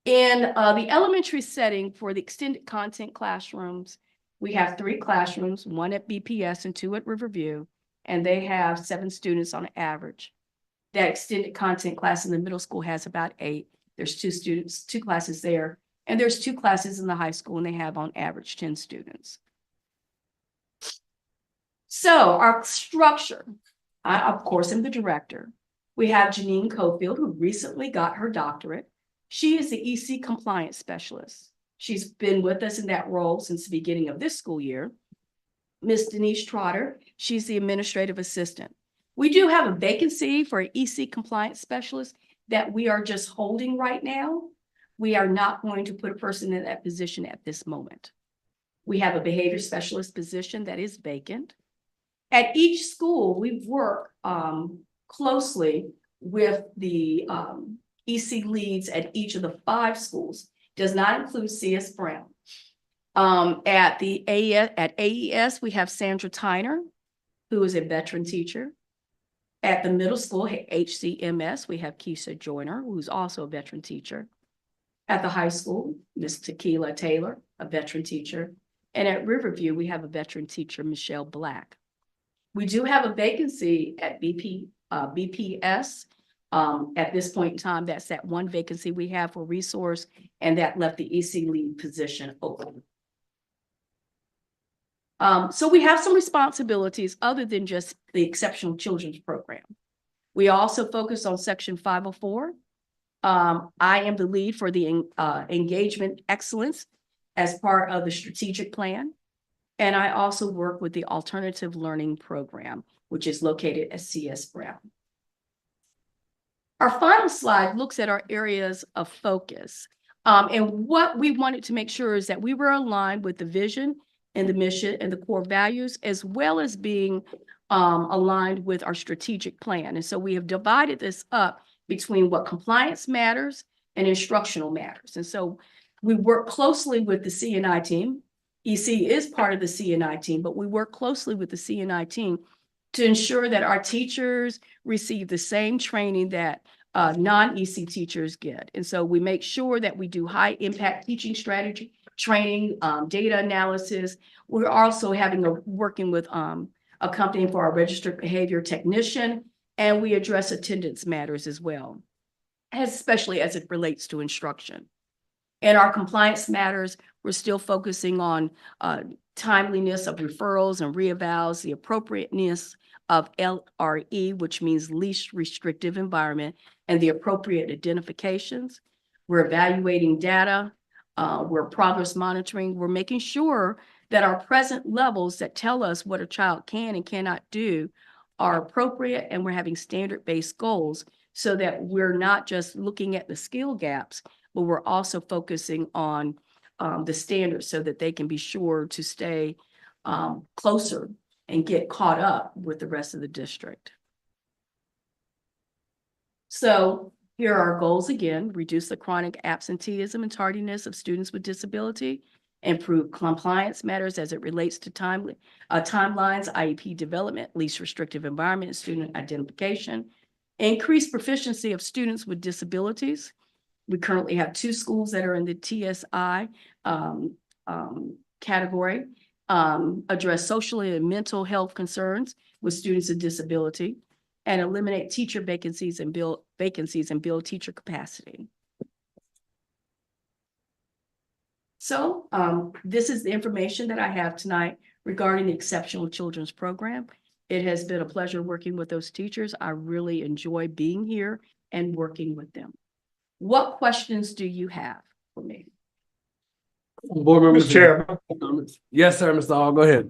In the elementary setting for the extended content classrooms, we have 3 classrooms, 1 at BPS and 2 at Riverview, and they have 7 students on average. That extended content class in the middle school has about 8. There's 2 students, 2 classes there, and there's 2 classes in the high school, and they have on average 10 students. So our structure, I, of course, am the director. We have Janine Cofield, who recently got her doctorate. She is the EC compliance specialist. She's been with us in that role since the beginning of this school year. Miss Denise Trotter, she's the administrative assistant. We do have a vacancy for an EC compliance specialist that we are just holding right now. We are not going to put a person in that position at this moment. We have a behavior specialist position that is vacant. At each school, we work closely with the EC leads at each of the 5 schools. Does not include CS Brown. At AES, we have Sandra Tyner, who is a veteran teacher. At the middle school, HCMS, we have Keisha Joyner, who's also a veteran teacher. At the high school, Miss Tequila Taylor, a veteran teacher. And at Riverview, we have a veteran teacher, Michelle Black. We do have a vacancy at BPS. At this point in time, that's that 1 vacancy we have for resource, and that left the EC lead position open. So we have some responsibilities other than just the Exceptional Children's Program. We also focus on Section 504. I am the lead for the engagement excellence as part of the strategic plan. And I also work with the Alternative Learning Program, which is located at CS Brown. Our final slide looks at our areas of focus. And what we wanted to make sure is that we were aligned with the vision and the mission and the core values, as well as being aligned with our strategic plan. And so we have divided this up between what compliance matters and instructional matters. And so we work closely with the C&I team. EC is part of the C&I team, but we work closely with the C&I team to ensure that our teachers receive the same training that non-EC teachers get. And so we make sure that we do high impact teaching strategy, training, data analysis. We're also working with a company for our registered behavior technician, and we address attendance matters as well, especially as it relates to instruction. And our compliance matters, we're still focusing on timeliness of referrals and reavals, the appropriateness of LRE, which means least restrictive environment, and the appropriate identifications. We're evaluating data. We're progress monitoring. We're making sure that our present levels that tell us what a child can and cannot do are appropriate, and we're having standard-based goals so that we're not just looking at the skill gaps, but we're also focusing on the standards so that they can be sure to stay closer and get caught up with the rest of the district. So here are our goals again: reduce the chronic absenteeism and tardiness of students with disability, improve compliance matters as it relates to timelines, IEP development, least restrictive environment, and student identification, increase proficiency of students with disabilities. We currently have 2 schools that are in the TSI category, address social and mental health concerns with students with disability, and eliminate teacher vacancies and build teacher capacity. So this is the information that I have tonight regarding the Exceptional Children's Program. It has been a pleasure working with those teachers. I really enjoy being here and working with them. What questions do you have for me? Board members. Mr. Chairman, Yes, sir, Mr. Hall, go ahead.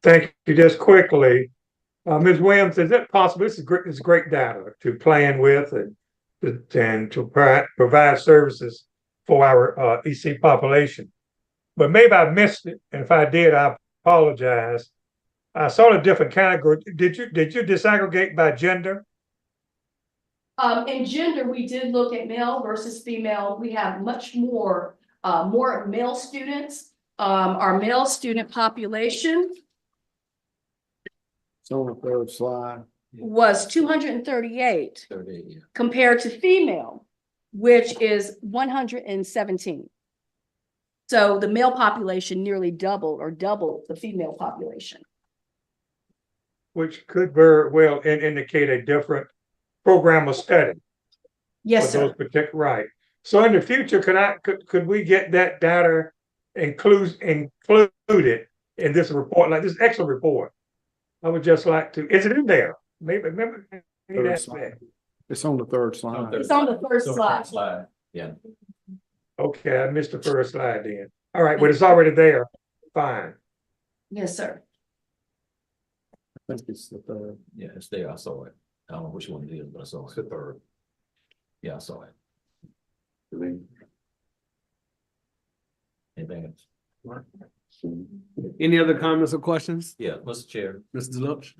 thank you. Just quickly, Ms. Williams, is it possible, this is great data to plan with and to provide services for our EC population. But maybe I missed it, and if I did, I apologize. I saw a different category. Did you disaggregate by gender? In gender, we did look at male versus female. We have much more male students. Our male student population It's on the third slide. was 238 30, yeah. compared to female, which is 117. So the male population nearly doubled the female population. Which could very well indicate a different program of study. Yes, For those sir. particular, right. So in the future, could we get that data included in this report, like this excellent report? I would just like to, is it in there? Maybe, remember, I need Third that slide. back. It's on the third slide. It's on the first slide. Yeah. Okay, I missed the first slide then. All right, but it's already there. Fine. Yes, sir. I think it's the third. Yeah, it's there. I saw it. I don't know which one it is, but I saw it. The third. Yeah, I saw it. Anything else? Any other comments or questions? Yeah, Mr. Chair. Mr. Deloach?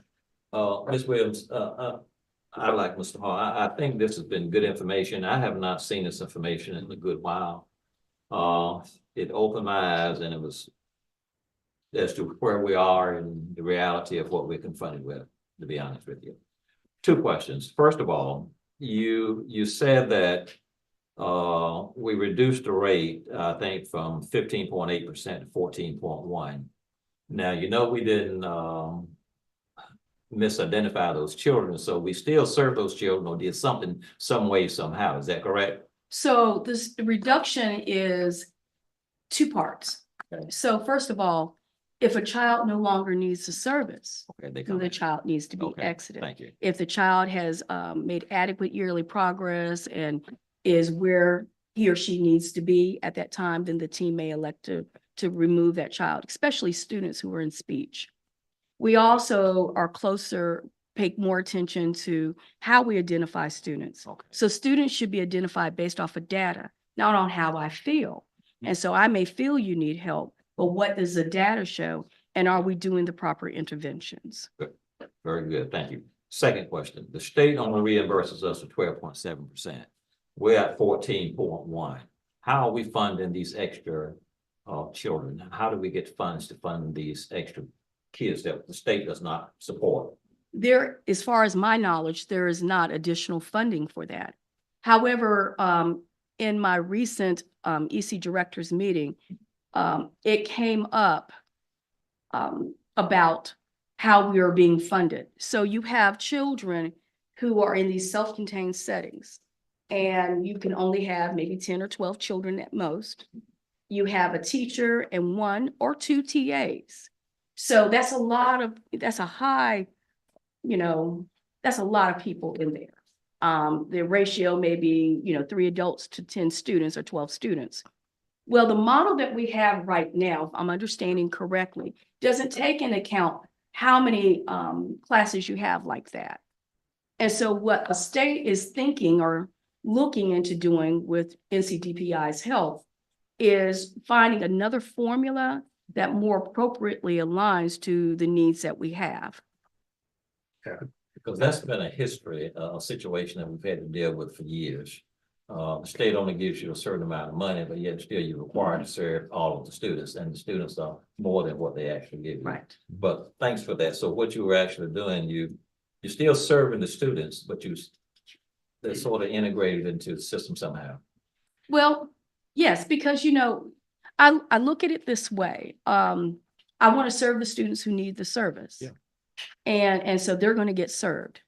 Ms. Williams, I like Mr. Hall. I think this has been good information. I have not seen this information in a good while. It opened my eyes, and it was as to where we are and the reality of what we're confronted with, to be honest with you. 2 questions. First of all, you said that we reduced the rate, I think, from 15.8% to 14.1%. Now, we didn't misidentify those children, so we still serve those children or did something, some way, somehow. Is that correct? So this reduction is 2 parts. Okay. So first of all, if a child no longer needs the service, Okay, they then come the in. child needs to be Okay, exited. Thank you. If the child has made adequate yearly progress and is where he or she needs to be at that time, then the team may elect to remove that child, especially students who are in speech. We also are pay more attention to how we identify students. Okay. So students should be identified based off of data, not on how I feel. And so I may feel you need help, but what does the data show? And are we doing the proper interventions? Very good. Thank you. Second question. The state only reimburses us for 12.7%. We're at 14.1%. How are we funding these extra children? How do we get funds to fund these extra kids that the state does not support? There, as far as my knowledge, there is not additional funding for that. However, in my recent EC directors meeting, it came up about how we are being funded. So you have children who are in these self-contained settings, and you can only have maybe 10 or 12 children at most. you have a teacher and 1 or 2 TAs. So that's that's a high, that's a lot of people in there. The ratio may be, 3 adults to 10 students or 12 students. Well, the model that we have right now, if I'm understanding correctly, doesn't take into account how many classes you have like that. And so what a state is thinking or looking into doing with NCDPI's help is finding another formula that more appropriately aligns to the needs that we have. Because that's been a history, a situation that we've had to deal with for years. The state only gives you a certain amount of money, but yet still you're required to serve all of the students, and the students are more than what they actually give you. Right. But thanks for that. So what you were actually doing, you're still serving the students, but they're sort of integrated into the system somehow. Well, yes, because I look at it this way. I want to serve the students who need the service. Yeah. And so they're going to get served.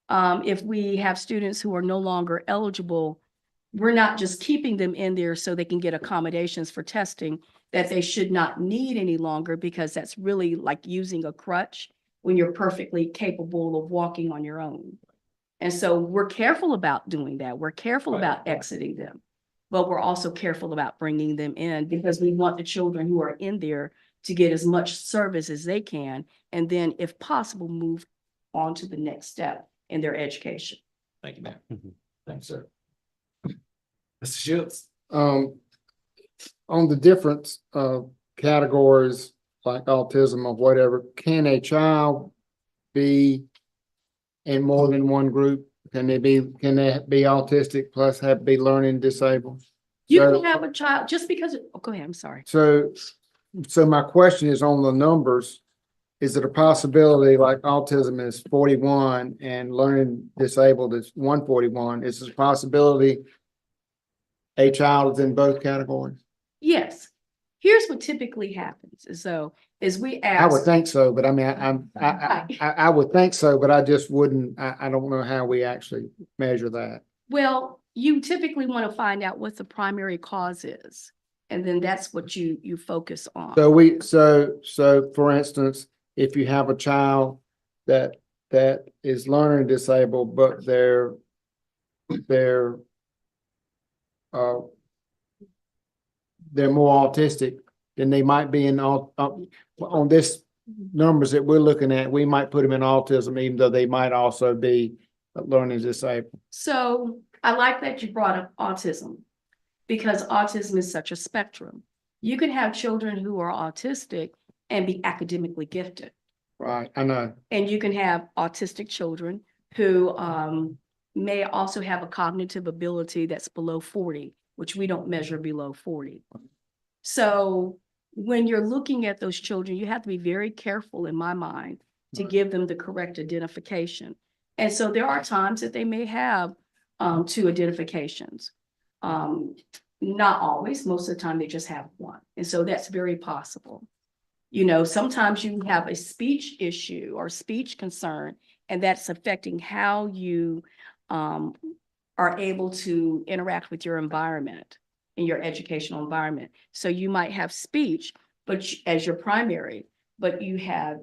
If we have students who are no longer eligible, we're not just keeping them in there so they can get accommodations for testing that they should not need any longer, because that's really like using a crutch when you're perfectly capable of walking on your own. And so we're careful about doing that. We're careful about exiting them, but we're also careful about bringing them in, because we want the children who are in there to get as much service as they can, and then if possible, move on to the next step in their education. Thank you, ma'am. Thanks, sir. Mr. Shields? On the different categories like autism or whatever, can a child be in more than one group? Can they be autistic plus be learning disabled? You So- can have a child just because, go ahead, I'm sorry. So my question is on the numbers. Is it a possibility like autism is 41 and learning disabled is 141? Is it a possibility a child is in both categories? Yes. Here's what typically happens is we I would ask, think so, but I mean, I would think so, but I just wouldn't, I don't know how we actually measure that. well, you typically want to find out what the primary cause is. And then that's what you focus on. So for instance, if you have a child that is learning disabled, but they're more autistic, then they might be in on this numbers that we're looking at, we might put them in autism, even though they might also be learning disabled. So I like that you brought up autism, because autism is such a spectrum. You can have children who are autistic and be academically gifted. Right, I know. And you can have autistic children who may also have a cognitive ability that's below 40, which we don't measure below 40. So when you're looking at those children, you have to be very careful, in my mind, to give them the correct identification. And so there are times that they may have 2 identifications. Not always, most of the time they just have 1. And so that's very possible. Sometimes you have a speech issue or speech concern, and that's affecting how you are able to interact with your environment, in your educational environment. So you might have speech, but as your primary, but you have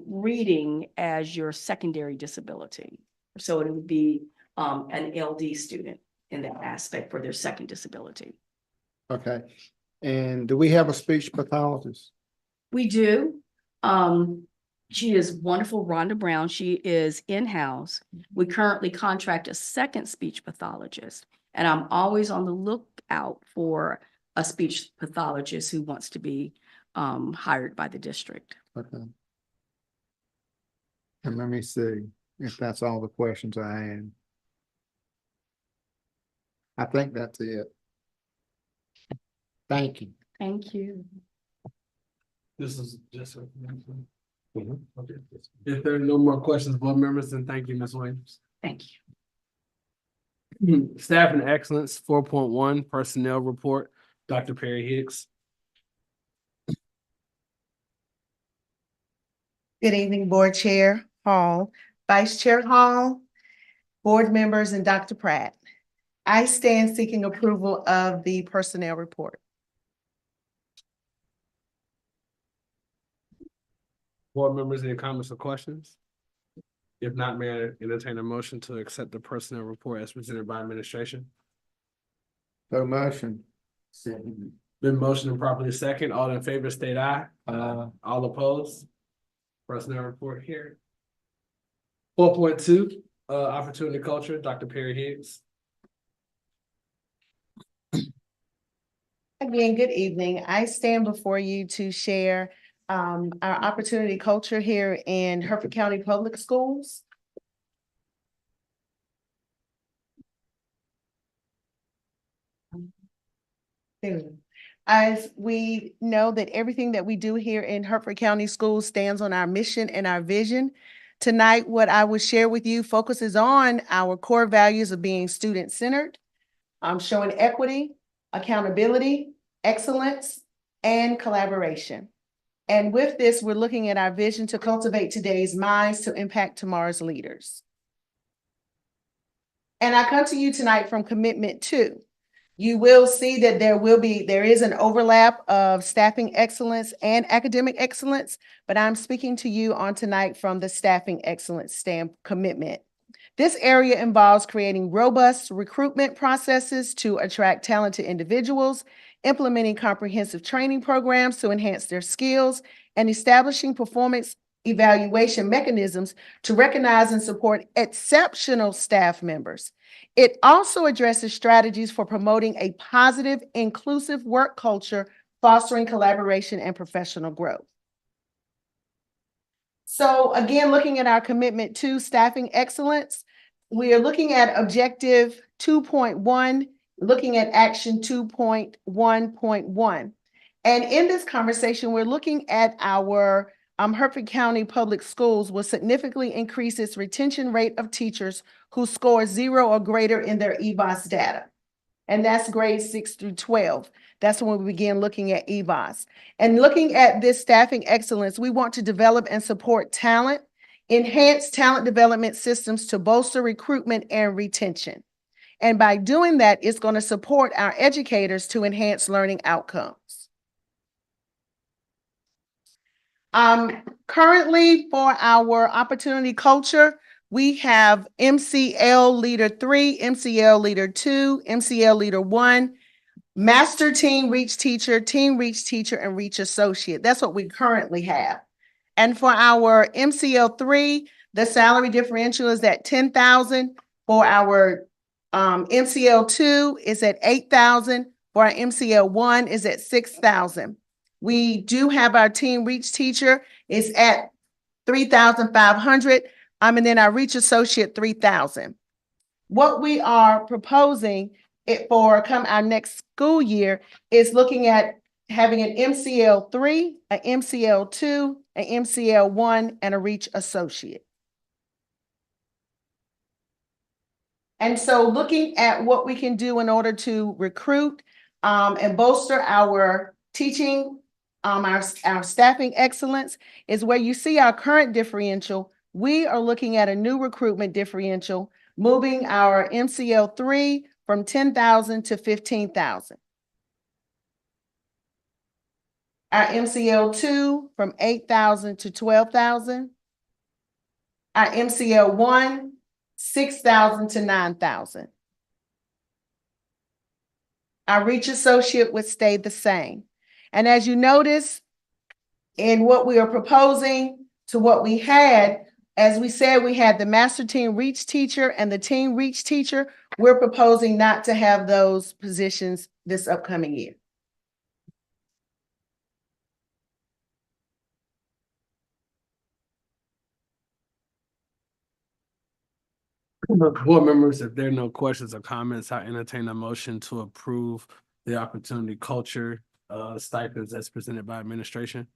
reading as your secondary disability. So it would be an LD student in that aspect for their second disability. Okay. And do we have a speech pathologist? We do. She is wonderful, Rhonda Brown. She is in-house. We currently contract a second speech pathologist, and I'm always on the lookout for a speech pathologist who wants to be hired by the district. Okay. And let me see if that's all the questions I had. I think that's it. Thank you. Thank you. This is just. If there are no more questions, board members, then thank you, Ms. Williams. Thank you. Staff and Excellence 4.1 Personnel Report, Dr. Perry Hicks. Good evening, Board Chair Hall, Vice Chair Hall, board members, and Dr. Pratt. I stand seeking approval of the personnel report. Board members, any comments or questions? If not, may I entertain a motion to accept the personnel report as presented by administration? So motion. Been motioned and properly second. All in favor state aye. All opposed? Personnel report here. 4.2, opportunity culture, Dr. Perry Higgs. Again, good evening. I stand before you to share our opportunity culture here in Hertford County Public Schools. There we go. As we know that everything that we do here in Hertford County Schools stands on our mission and our vision. Tonight, what I will share with you focuses on our core values of being student-centered, showing equity, accountability, excellence, and collaboration. And with this, we're looking at our vision to cultivate today's minds to impact tomorrow's leaders. And I come to you tonight from Commitment 2. You will see that there is an overlap of staffing excellence and academic excellence, but I'm speaking to you on tonight from the staffing excellence commitment. This area involves creating robust recruitment processes to attract talented individuals, implementing comprehensive training programs to enhance their skills, and establishing performance evaluation mechanisms to recognize and support exceptional staff members. It also addresses strategies for promoting a positive, inclusive work culture, fostering collaboration and professional growth. So again, looking at our commitment to staffing excellence, we are looking at objective 2.1, looking at action 2.1.1. And in this conversation, we're looking at our Hertford County Public Schools will significantly increase its retention rate of teachers who score 0 or greater in their EVOS data. And that's grades 6 through 12. That's when we begin looking at EVOS. And looking at this staffing excellence, we want to develop and support talent, enhance talent development systems to bolster recruitment and retention. And by doing that, it's going to support our educators to enhance learning outcomes. Currently for our opportunity culture, we have MCL Leader 3, MCL Leader 2, MCL Leader 1, Master Team Reach Teacher, and Reach Associate. That's what we currently have. And for our MCL 3, the salary differential is at $10,000. For our MCL 2 is at $8,000. For our MCL 1 is at $6,000. We do have our Team Reach Teacher is at $3,500. And then our Reach Associate, $3,000. What we are proposing for our next school year is looking at having an MCL 3, an MCL 2, an MCL 1, and a Reach Associate. And so looking at what we can do in order to recruit and bolster our teaching, our staffing excellence is where you see our current differential. We are looking at a new recruitment differential, moving our MCL 3 from $10,000 to $15,000. Our MCL 2 from $8,000 to $12,000. Our MCL 1, $6,000 to $9,000. Our Reach Associate would stay the same. And as you notice in what we are proposing to what we had, as we said, we had the Master Team Reach Teacher and the Team Reach Teacher. We're proposing not to have those positions this upcoming year. Board members, if there are no questions or comments, I entertain a motion to approve the opportunity culture stipends as presented by administration.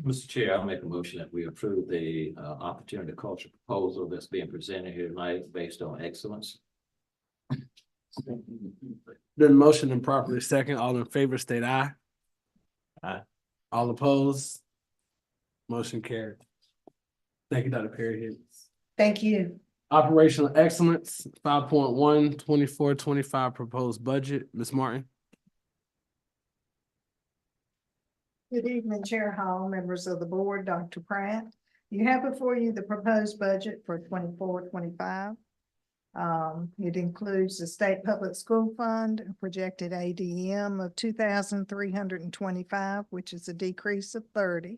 Mr. Chair, I'll make a motion that we approve the opportunity culture proposal that's being presented here tonight based on excellence. Been motioned and properly second. All in favor state aye. Aye. All opposed? Motion carried. Thank you, Dr. Perry Higgs. Thank you. Operational excellence, 5.1, 24-25 proposed budget. Ms. Martin. Good evening, Chair Hall, members of the board, Dr. Pratt. You have before you the proposed budget for 24-25. It includes the State Public School Fund, a projected ADM of 2,325, which is a decrease of 30.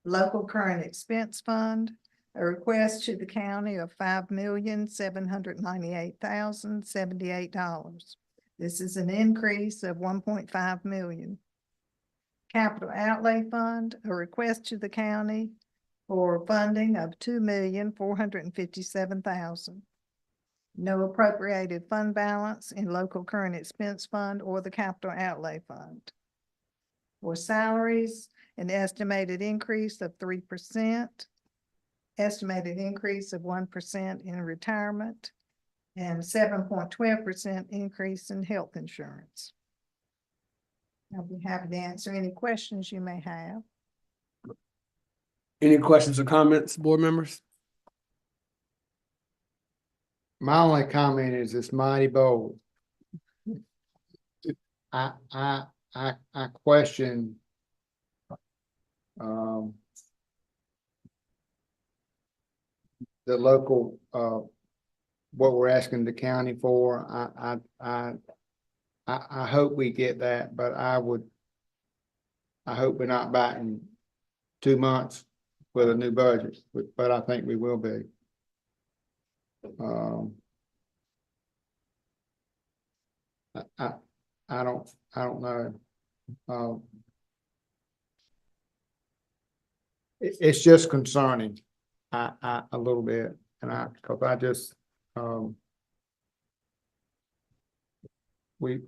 Local Current Expense Fund, a request to the county of $5,798,078. This is an increase of 1.5 million. Capital Outlay Fund, a request to the county for funding of $2,457,000. No appropriated fund balance in Local Current Expense Fund or the Capital Outlay Fund. For salaries, an estimated increase of 3%, estimated increase of 1% in retirement, and 7.12% increase in health insurance. I'll be happy to answer any questions you may have. Any questions or comments, board members? My only comment is it's mighty bold. I question the local what we're asking the county for. I hope we get that, but I hope we're not back in 2 months with a new budget, but I think we will be. I don't know. It's just concerning, a little bit, and because I just, we've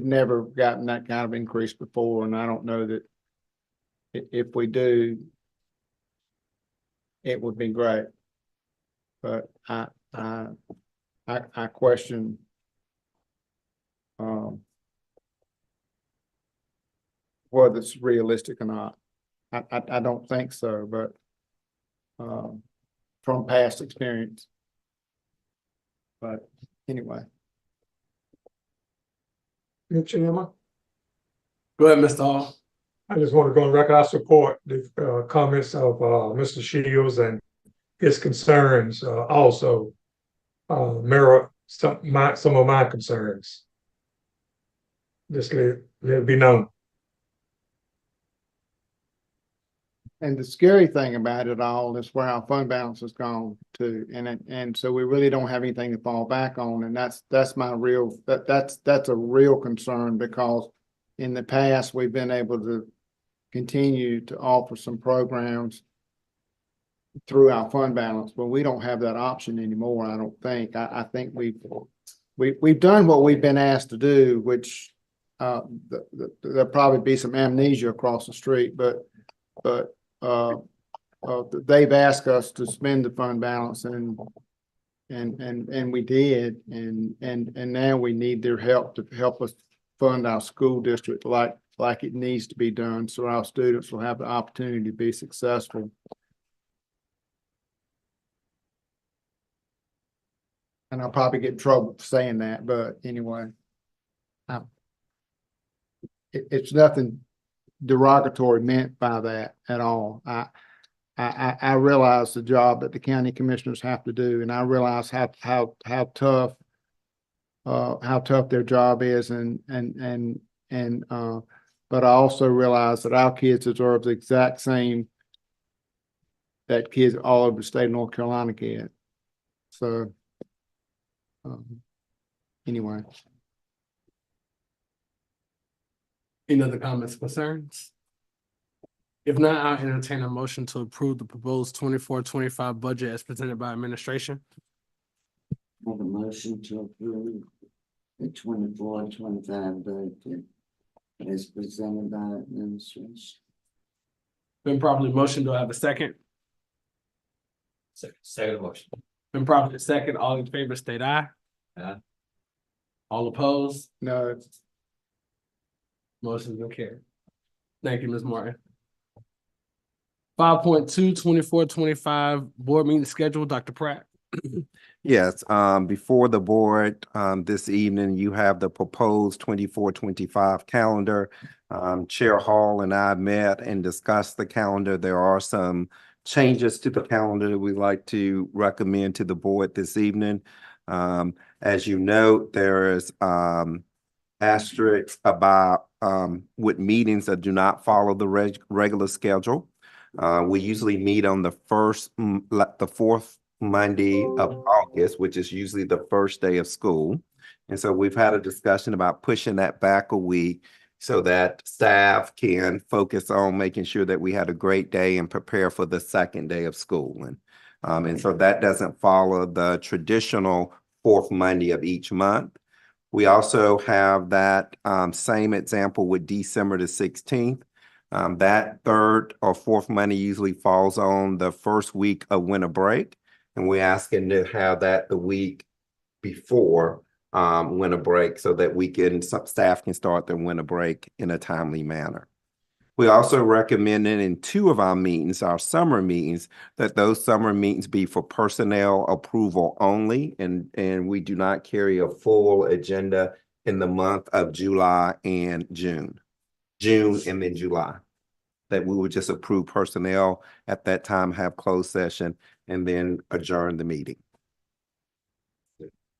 never gotten that kind of increase before, and I don't know that if we do, it would be great. But I question whether it's realistic or not. I don't think so, but from past experience. But anyway. Mr. Chairman, Go ahead, Mr. Hall. I just want to go on record. I support the comments of Mr. Shields and his concerns also mirror some of my concerns. Just let it be known. And the scary thing about it all is where our fund balance has gone to, and so we really don't have anything to fall back on, and that's my real that's a real concern, because in the past we've been able to continue to offer some programs through our fund balance, but we don't have that option anymore. I don't think. I think we've done what we've been asked to do, which there'll probably be some amnesia across the street, but they've asked us to spend the fund balance, and we did, and now we need their help to help us fund our school district like it needs to be done, so our students will have the opportunity to be successful. And I'll probably get in trouble for saying that, but anyway, it's nothing derogatory meant by that at all. I realize the job that the county commissioners have to do, and I realize how tough their job is, but I also realize that our kids deserve the exact same that kids all over the state of North Carolina get. So anyway. Any other comments, concerns? If not, I'll entertain a motion to approve the proposed 24-25 budget as presented by administration. Make a motion to approve the 24-25 budget as presented by administration. Been properly motioned. Do I have a second? Second motion. Been properly second. All in favor state aye. Aye. All opposed? No. Motion's been carried. Thank you, Ms. Martin. 5.2, 24-25 board meeting schedule, Dr. Pratt. Yes, before the board, this evening, you have the proposed 24-25 calendar. Chair Hall and I met and discussed the calendar. There are some changes to the calendar that we'd like to recommend to the board this evening. As you note, there is asterisks about with meetings that do not follow the regular schedule. We usually meet on the fourth Monday of August, which is usually the first day of school. And so we've had a discussion about pushing that back a week so that staff can focus on making sure that we had a great day and prepare for the second day of school. And so that doesn't follow the traditional fourth Monday of each month. We also have that same example with December the 16th. That third or fourth Monday usually falls on the first week of winter break. And we're asking to have that the week before winter break so that some staff can start their winter break in a timely manner. We also recommended in two of our meetings, our summer meetings, that those summer meetings be for personnel approval only, and we do not carry a full agenda in the month of July and June and then July. That we would just approve personnel at that time, have closed session, and then adjourn the meeting.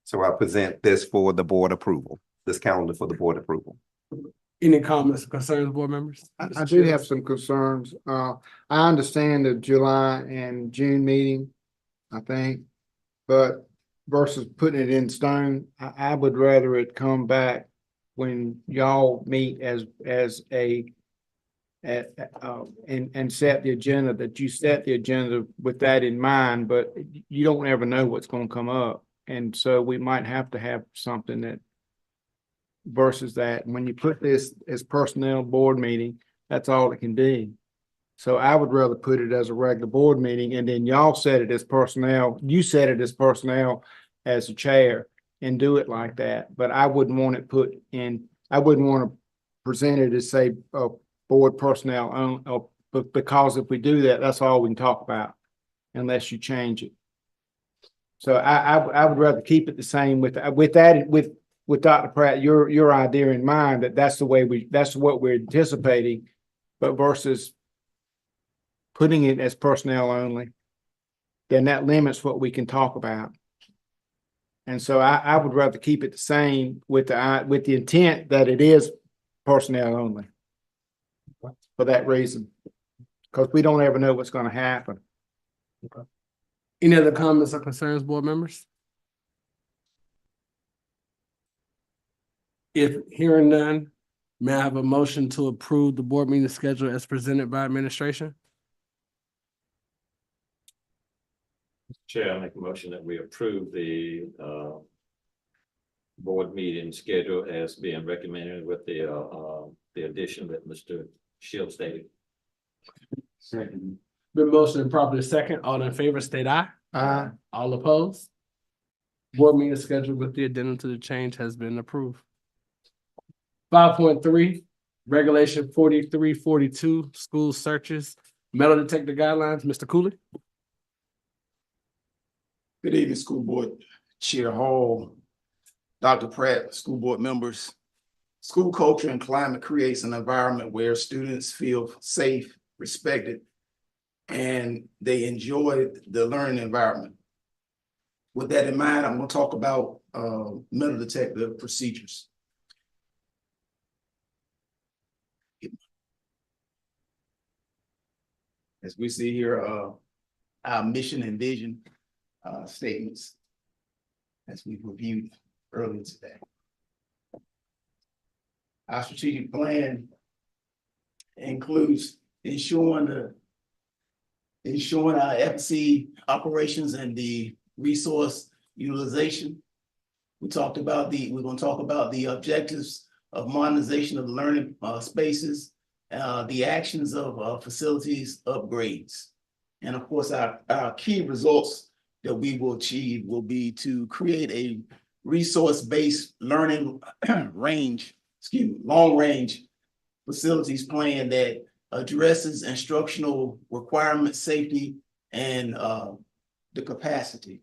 So I present this for the board approval, this calendar for the board approval. Any comments or concerns, board members? I do have some concerns. I understand the July and June meeting, I think, but versus putting it in stone, I would rather it come back when y'all meet and set the agenda, that you set the agenda with that in mind, but you don't ever know what's going to come up. And so we might have to have something that versus that. When you put this as personnel board meeting, that's all it can be. So I would rather put it as a regular board meeting, and then y'all set it as personnel. You set it as personnel as a chair and do it like that. But I wouldn't want it put in, I wouldn't want to present it as say board personnel because if we do that, that's all we can talk about unless you change it. So I would rather keep it the same with Dr. Pratt, your idea in mind that's what we're anticipating, but versus putting it as personnel only, then that limits what we can talk about. And so I would rather keep it the same with the intent that it is personnel only for that reason, because we don't ever know what's going to happen. Okay. Any other comments or concerns, board members? If hearing none, may I have a motion to approve the board meeting schedule as presented by administration? Chair, I make a motion that we approve the board meeting schedule as being recommended with the addition that Mr. Shields stated. Second. Been motioned and properly second. All in favor, state aye. Aye. All opposed? Board meeting schedule with the addendum to the change has been approved. 5.3, Regulation 4342, school searches, metal detector guidelines. Mr. Cooley. Good evening, School Board Chair Hall, Dr. Pratt, school board members. School culture and climate creates an environment where students feel safe, respected, and they enjoy the learning environment. With that in mind, I'm going to talk about metal detector procedures. As we see here, our mission and vision statements as we reviewed earlier today. Our strategic plan includes ensuring our FC operations and the resource utilization. We're going to talk about the objectives of modernization of the learning spaces, the actions of facilities upgrades. And of course, our key results that we will achieve will be to create a resource-based learning long-range facilities plan that addresses instructional requirements, safety, and the capacity.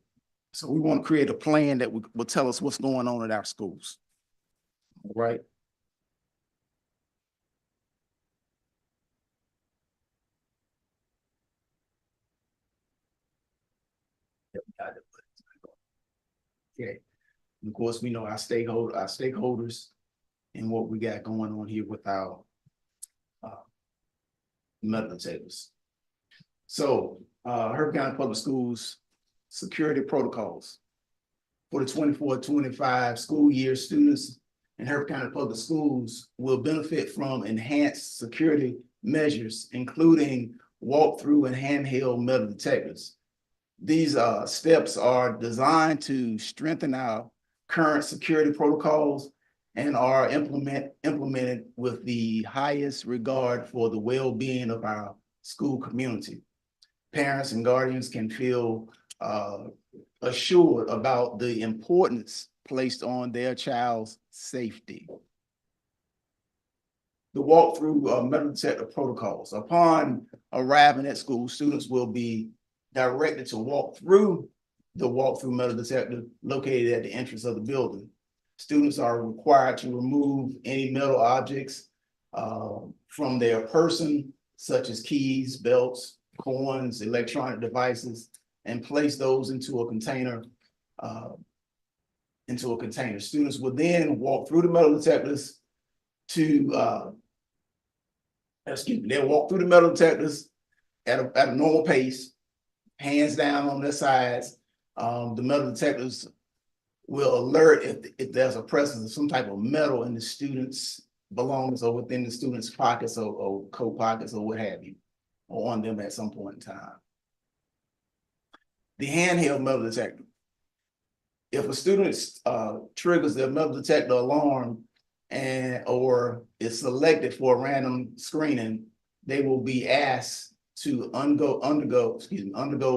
So we want to create a plan that will tell us what's going on at our schools. All right. Okay. And of course, we know our stakeholders and what we got going on here with our metal detectors. So Hertford County Public Schools security protocols for the 24-25 school year. Students in Hertford County Public Schools will benefit from enhanced security measures, including walkthrough and handheld metal detectors. These steps are designed to strengthen our current security protocols and are implemented with the highest regard for the well-being of our school community. Parents and guardians can feel assured about the importance placed on their child's safety. The walkthrough metal detector protocols. Upon arriving at school, students will be directed to walk through the walkthrough metal detector located at the entrance of the building. Students are required to remove any metal objects from their person, such as keys, belts, coins, electronic devices, and place those into a container. Students will then walk through the metal detectors they'll walk through the metal detectors at a normal pace, hands down on their sides. The metal detectors will alert if there's a presence of some type of metal in the student's belongings or within the student's pockets or coat pockets or what have you, or on them at some point in time. The handheld metal detector. If a student triggers their metal detector alarm or is selected for a random screening, they will be asked to undergo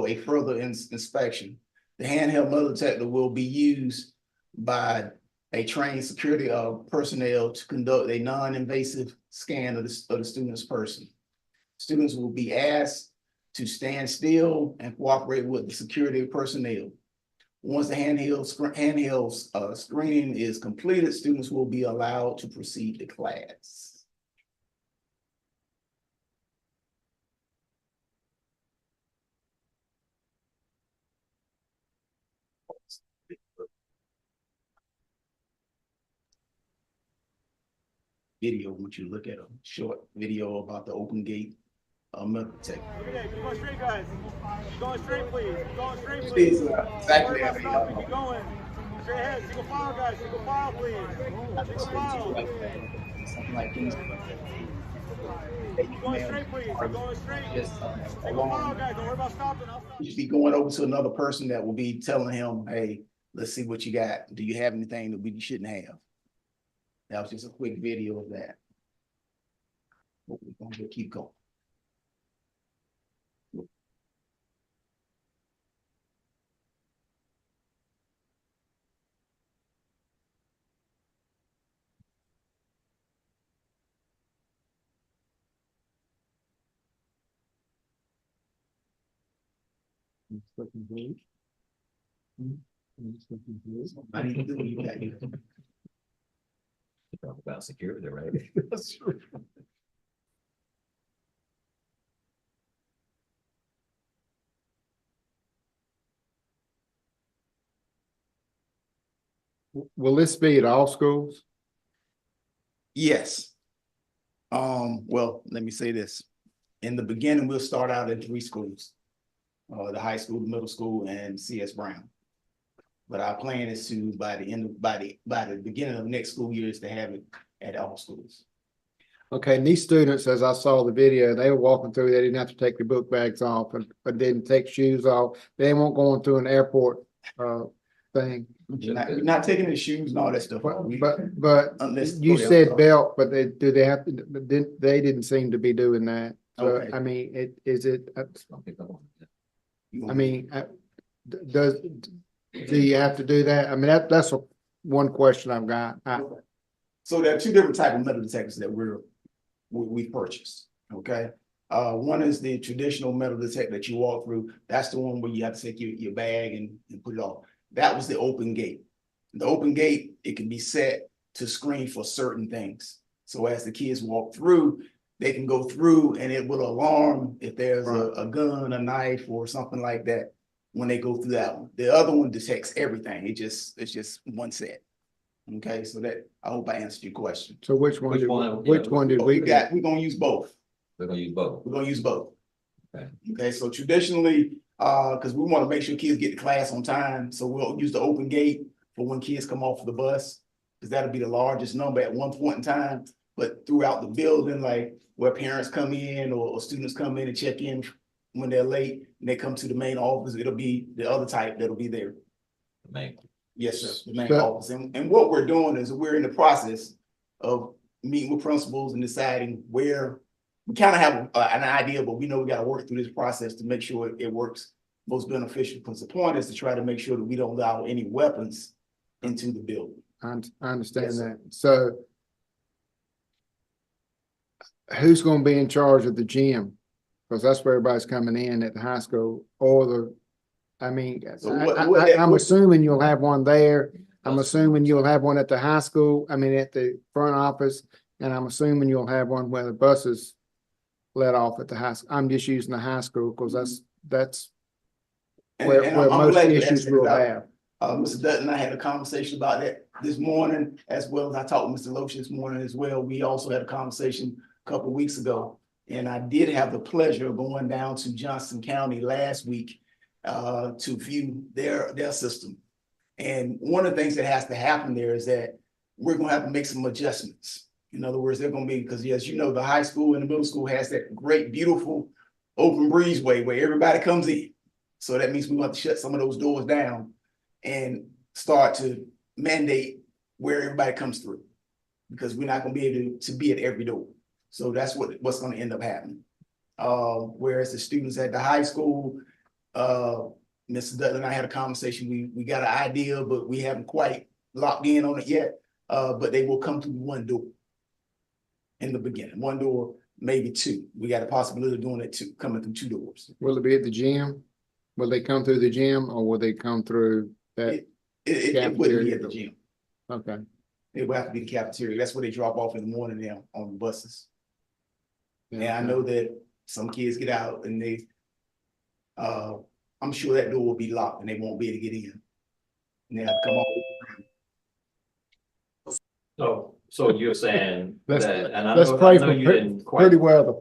a further inspection. The handheld metal detector will be used by a trained security personnel to conduct a non-invasive scan of the student's person. Students will be asked to stand still and cooperate with the security personnel. Once the handheld screening is completed, students will be allowed to proceed to class. Video, once you look at a short video about the open gate metal detector. Go straight, guys. Going straight, please. Going straight, please. Exactly. Keep going. Straight ahead. Single file, guys. Single file, please. Single file. Something like these. Keep going straight, please. Keep going straight. Single file, guys. Don't worry about stopping. You should be going over to another person that will be telling him, hey, let's see what you got. Do you have anything that we shouldn't have? That was just a quick video of that. But we're going to keep going. I need to do you got you. Talk about security, right? That's true. Will this be at all schools? Yes. Well, let me say this. In the beginning, we'll start out in 3 schools. The high school, the middle school, and CS Brown. But our plan is to, by the beginning of next school year, is to have it at all schools. Okay, and these students, as I saw the video, they were walking through, they didn't have to take their book bags off, but didn't take shoes off. They weren't going through an airport thing. You're not taking the shoes and all that stuff. But Unless you said belt, but do they have to, they didn't seem to be doing that. So, Okay. I mean, do you have to do that? I mean, that's one question I've got. So there are 2 different types of metal detectors that we purchased, okay? One is the traditional metal detector that you walk through. That's the one where you have to take your bag and put it off. That was the open gate. The open gate, it can be set to screen for certain things. So as the kids walk through, they can go through and it will alarm if there's a gun, a knife, or something like that. when they go through that one. The other one detects everything. It's just one set. Okay, so that, I hope I answered your question. So which one did We're we get? we're gonna use both. We're gonna use both. We're gonna use both. Okay. Okay, so traditionally, because we want to make sure kids get to class on time, so we'll use the open gate for when kids come off the bus, because that'll be the largest number at one point in time. But throughout the building, like where parents come in or students come in and check in when they're late and they come to the main office, it'll be the other type that'll be there. Main. Yes, sir, the main office. And what we're doing is we're in the process of meeting with principals and deciding where we kind of have an idea, but we know we got to work through this process to make sure it works most beneficial. Because the point is to try to make sure that we don't allow any weapons into the building. I understand Yes, that. So who's going to be in charge of the gym? Because that's where everybody's coming in at the high school, or the, I mean, I'm assuming you'll have one there. I'm assuming you'll have one at the high school, I mean, at the front office, and I'm assuming you'll have one where the buses let off at the high school. I'm just using the high school because that's where most issues will have. Mr. Dutton and I had a conversation about that this morning, as well as I talked with Mr. Loach this morning as well. We also had a conversation a couple of weeks ago. And I did have the pleasure of going down to Johnson County last week to view their system. And one of the things that has to happen there is that we're going to have to make some adjustments. In other words, they're going to be, because as you know, the high school and the middle school has that great, beautiful open breezeway where everybody comes in. So that means we want to shut some of those doors down and start to mandate where everybody comes through, because we're not going to be able to be at every door. So that's what's going to end up happening. Whereas the students at the high school, Mr. Dudley and I had a conversation. We got an idea, but we haven't quite locked in on it yet. But they will come through one door in the beginning. One door, maybe two. We got a possibility of doing it coming through two doors. Will it be at the gym? Will they come through the gym, or will they come through that? It wouldn't be at the gym. Okay. It would have to be the cafeteria. That's where they drop off in the morning now on the buses. Yeah, I know that some kids get out and they, I'm sure that door will be locked and they won't be able to get in. And they have to come on. So you're saying Let's that, and I let's know pray for you didn't quite, pretty weather.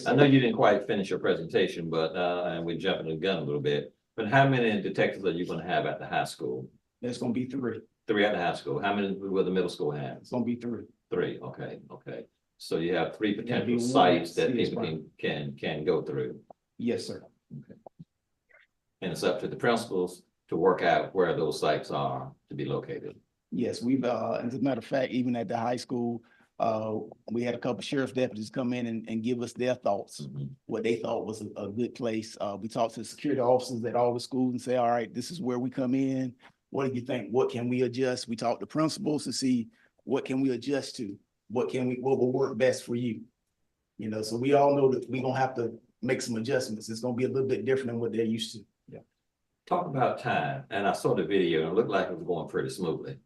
I know you didn't quite finish your presentation, but, and we're jumping the gun a little bit, but how many detectives are you gonna have at the high school? There's gonna be three. Three at the high school. How many will the middle school have? It's gonna be three. Three, okay. So you have three be potential one sites that serious people can go through. Yes, sir. And it's up to the principals to work out where those sites are to be located. Yes, we've, as a matter of fact, even at the high school, we had a couple sheriff's deputies come in and give us their thoughts, what they thought was a good place. We talked to the security officers at all the schools and say, all right, this is where we come in. What do you think? What can we adjust? We talked to principals to see what can we adjust to? What will work best for you? You know, so we all know that we're gonna have to make some adjustments. It's gonna be a little bit different than what they're used to. Yeah. Talk about time, and I saw the video and it looked like it was going pretty swiftly.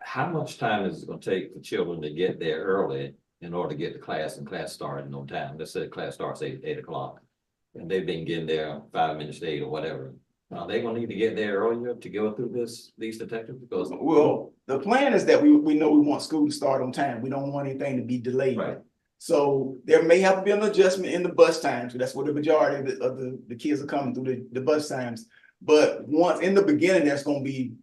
How much time is it gonna take for children to get there early in order to get to class and class starting on time? Let's say class starts 8 o'clock and they've been getting there 5 minutes to 8 or whatever. Are they gonna need to get there earlier to go through these detectives? Because well, the plan is that we know we want school to start on time. We don't want anything to be delayed. Right. So there may have to be an adjustment in the bus times. That's where the majority of the kids are coming through the bus times. But once in the beginning, there's gonna be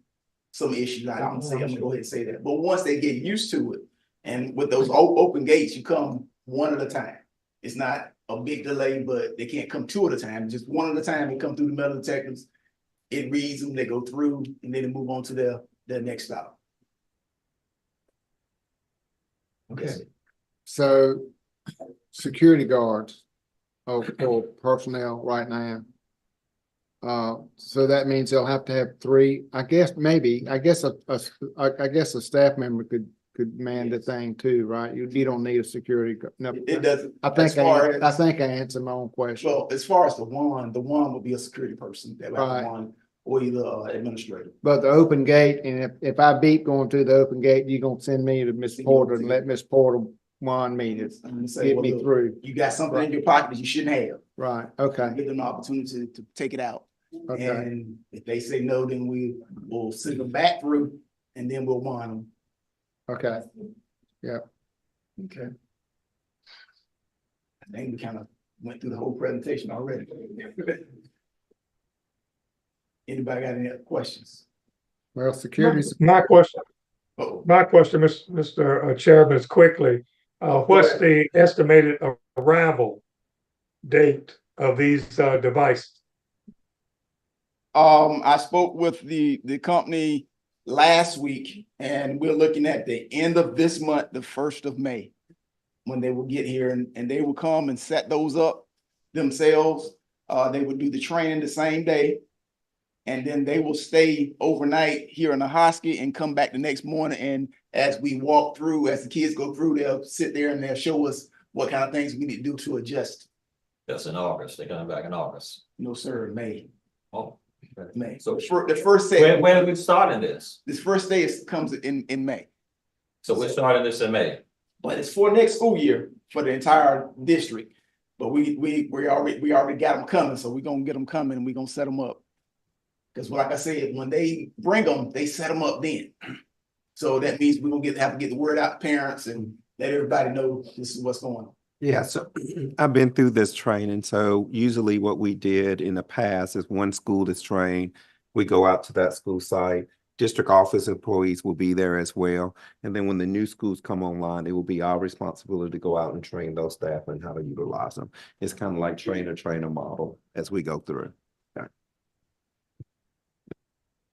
some issues. I'm gonna go ahead and say that. But once they get used to it, and with those open gates, you come one at a time. It's not a big delay, but they can't come two at a time. Just one at a time. They come through the metal detectors. It reads them, they go through, and then they move on to their next stop. Okay. So security guards or personnel right now. So that means they'll have to have three, I guess a staff member could man the thing too, right? You don't need a security guard. No, it doesn't. I think I answered my own question. Well, as far as the one would be a security person that would have one, or either administrator. But the open gate, and if I beat going through the open gate, you're gonna send me to Miss Porter and let Miss Porter wand me to get me through. You got something in your pocket that you shouldn't have. Right, okay, Give them the opportunity to take it out. okay, And if they say no, then we will send them back through and then we'll bond them. okay. Yeah. Okay. I think we kind of went through the whole presentation already. Anybody got any other questions? Well, security, My question, Oh, Mr. Chairman, is quickly, what's the estimated arrival date of these devices? I spoke with the company last week and we're looking at the end of this month, the 1st of May. When they will get here and they will come and set those up themselves. They would do the training the same day. And then they will stay overnight here in the Hosky and come back the next morning. And as we walk through, as the kids go through, they'll sit there and they'll show us what kind of things we need to do to adjust. That's in August. They're coming back in August. No, sir, May. Oh. May. So The first day. when are we starting this? This first day comes in May. So we're starting this in May. But it's for next school year for the entire district. But we already got them coming, so we're gonna get them coming and we're gonna set them up. Because like I said, when they bring them, they set them up then. So that means we're gonna have to get the word out to parents and let everybody know this is what's going on. Yeah, so I've been through this training. So usually what we did in the past is one school is trained, we go out to that school site. District office employees will be there as well. And then when the new schools come online, it will be our responsibility to go out and train those staff on how to utilize them. It's kind of like trainer model as we go through. Okay.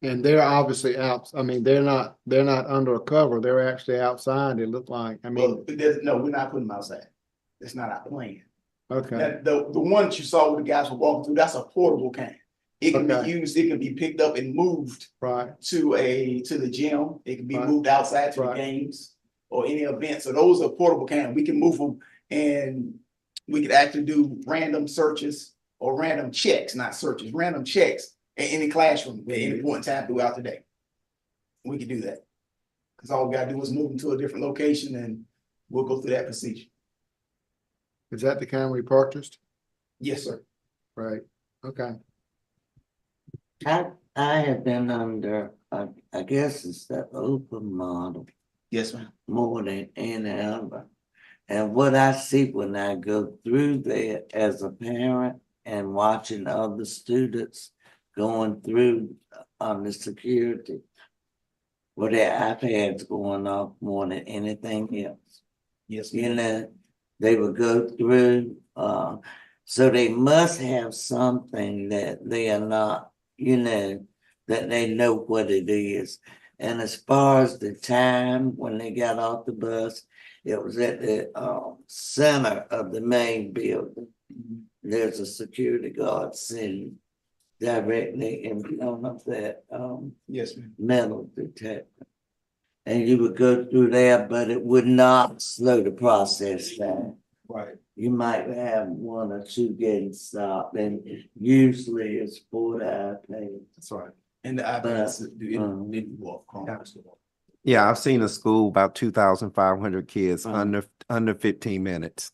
and they're obviously out, I mean, they're not under a cover, they're actually outside, it looked like, I mean, No, we're not putting them outside. That's not our plan. okay, The one that you saw where the guys were walking through, that's a portable can. It can be Okay. used, it can be picked up and moved right, to the gym. It can be Right. moved outside to the Right. games or any event. So those are portable cans. We can move them and we could actually do random searches or random checks, not searches, random checks in any classroom at any point in time throughout the day. We could do that. Because all we gotta do is move them to a different location and we'll go through that procedure. is that the kind we purchased? Yes, sir. Right, okay, I have been under, I guess it's the open model Yes, ma'am. more than any other. And what I see when I go through there as a parent and watching other students going through on the security, with their iPads going off more than anything else. Yes, You ma'am. know, they would go through, so they must have something that they are not, you know, that they know what it is. And as far as the time when they got off the bus, it was at the center of the main building. There's a security guard sitting directly in front of that Yes, ma'am. metal detector. And you would go through there, but it would not slow the process down. Right. You might have one or two getting stopped, and usually it's 4 to iPad. That's right. And the iPads didn't walk across the wall. Yeah, I've seen a school about 2,500 kids under 15 minutes.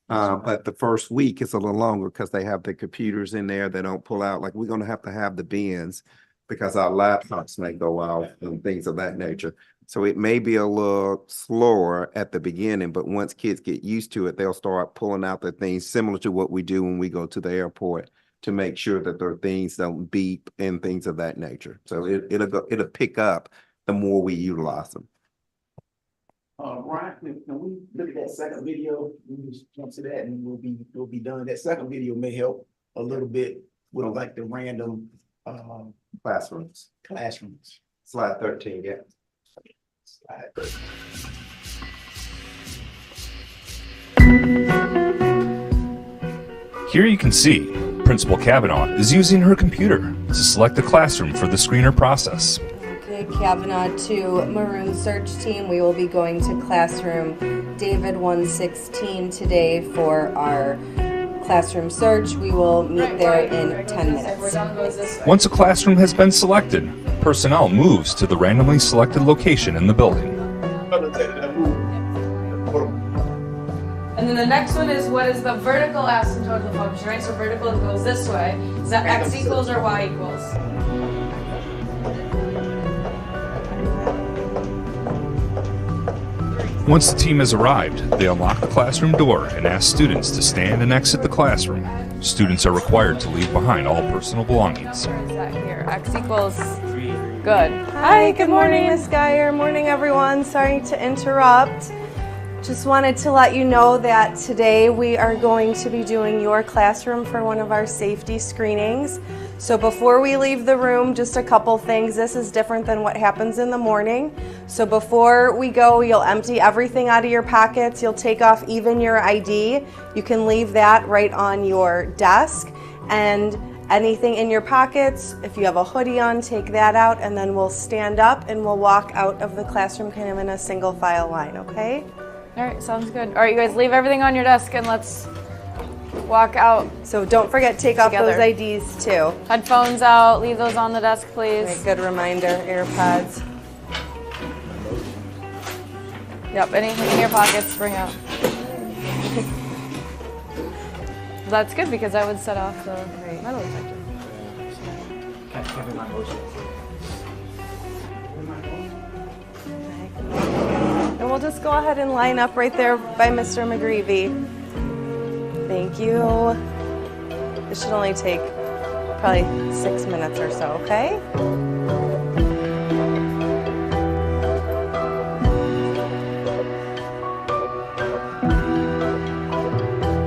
But the first week is a little longer because they have the computers in there. They don't pull out. Like we're going to have the bins because our laptops may go out and things of that nature. So it may be a little slower at the beginning, but once kids get used to it, they'll start pulling out the things similar to what we do when we go to the airport to make sure that their things don't beep and things of that nature. So it'll pick up the more we utilize them. Brian, can we look at that second video? We just jump to that and we'll be done. That second video may help a little bit with like the random Classrooms. classrooms. Slide 13, yeah. Slide. Here you can see Principal Kavanaugh is using her computer to select the classroom for the screener process. Okay, Kavanaugh to Maroon Search Team. We will be going to classroom David 116 today for our classroom search. We will meet there in 10 minutes. Once a classroom has been selected, personnel moves to the randomly selected location in the building. And then the next one is what is the vertical asymptotal function, right? So vertical goes this way. Is that x equals or y equals? Once the team has arrived, they unlock the classroom door and ask students to stand and exit the classroom. Students are required to leave behind all personal belongings. Where is that here? X equals good. Hi, good morning, Ms. Geyer. Morning, everyone. Sorry to interrupt. Just wanted to let you know that today we are going to be doing your classroom for one of our safety screenings. So before we leave the room, just a couple things. This is different than what happens in the morning. So before we go, you'll empty everything out of your pockets. You'll take off even your ID. You can leave that right on your desk. And anything in your pockets, if you have a hoodie on, take that out, and then we'll stand up and we'll walk out of the classroom kind of in a single file line, okay? All right, sounds good. All right, you guys leave everything on your desk and let's walk out. So don't forget, take off together. those IDs too. Headphones out, leave those on the desk, please. Right, good reminder, AirPods. Yep, anything in your pockets, bring out. That's good because I would set off the metal detector. And we'll just go ahead and line up right there by Mr. McGreevy. Thank you. This should only take probably 6 minutes or so, okay?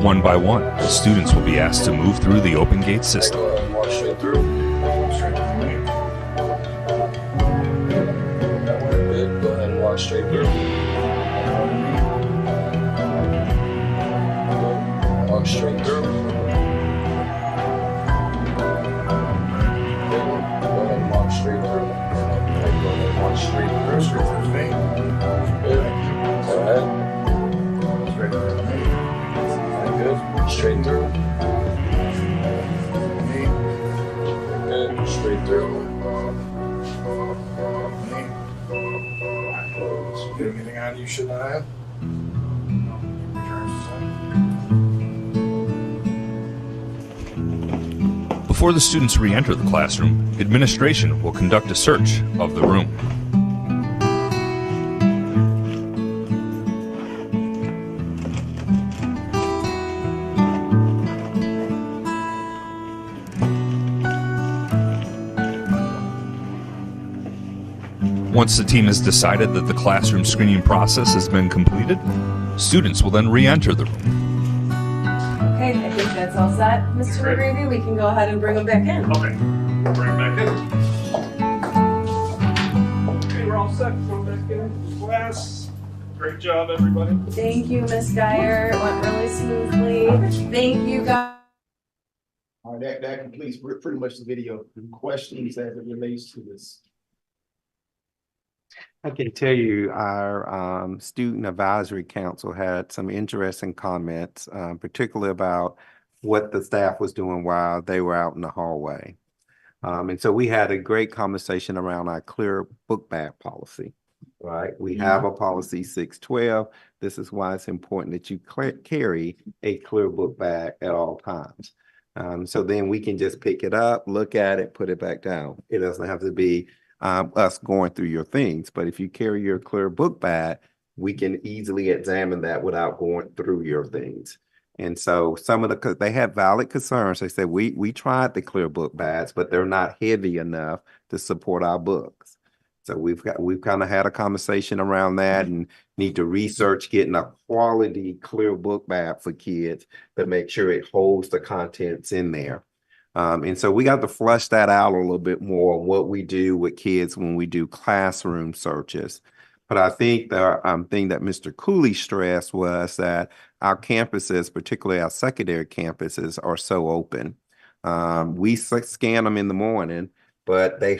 One by one, the students will be asked to move through the open gate system. Walk straight through. Straight through. Good. Go ahead and walk straight through. Walk straight through. Good. Go ahead and walk straight through. Go ahead and walk straight through. Straight through me. Good. Go ahead. Straight through me. Good. Straight through. Good. Straight through. Get anything on you should not have? Before the students re-enter the classroom, administration will conduct a search of the room. Once the team has decided that the classroom screening process has been completed, students will then re-enter the room. Okay, I think that's all set. Mr. McGreevy, we can go ahead and bring them back in. Okay, bring it back in. Okay, we're all set. Go back in class. Great job, everybody. Thank you, Ms. Geyer. It went really smoothly. Thank you, guys. All right, that completes pretty much the video. Questions as it relates to this? I can tell you our Student Advisory Council had some interesting comments, particularly about what the staff was doing while they were out in the hallway. And so we had a great conversation around our clear book bag policy, right? We have a policy 612. This is why it's important that you carry a clear book bag at all times. So then we can just pick it up, look at it, put it back down. It doesn't have to be us going through your things, but if you carry your clear book bag, we can easily examine that without going through your things. And so some of they had valid concerns. They said, we tried the clear book bags, but they're not heavy enough to support our books. So we've kind of had a conversation around that and need to research getting a quality clear book bag for kids to make sure it holds the contents in there. And so we got to flush that out a little bit more, what we do with kids when we do classroom searches. But I think the thing that Mr. Cooley stressed was that our campuses, particularly our secondary campuses, are so open. We scan them in the morning, but they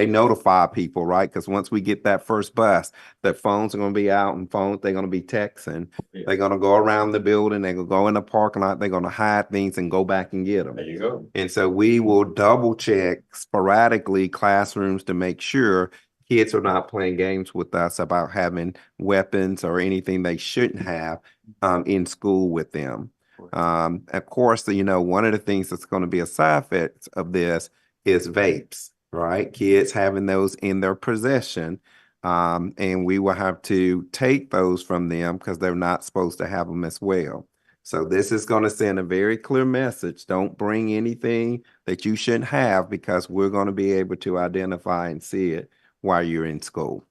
notify people, right? Because once we get that first bus, their phones are going to be out and they're going to be texting. Yeah. They're going to go around the building. They're going to go in the parking lot. They're going to hide things and go back and get them. There you go. And so we will double check sporadically classrooms to make sure Kids are not playing games with us about having weapons or anything they shouldn't have in school with them. Of course, you know, one of the things that's going to be a side effect of this is vapes, right? Kids having those in their possession. And we will have to take those from them because they're not supposed to have them as well. So this is going to send a very clear message. Don't bring anything that you shouldn't have because we're going to be able to identify and see it while you're in school.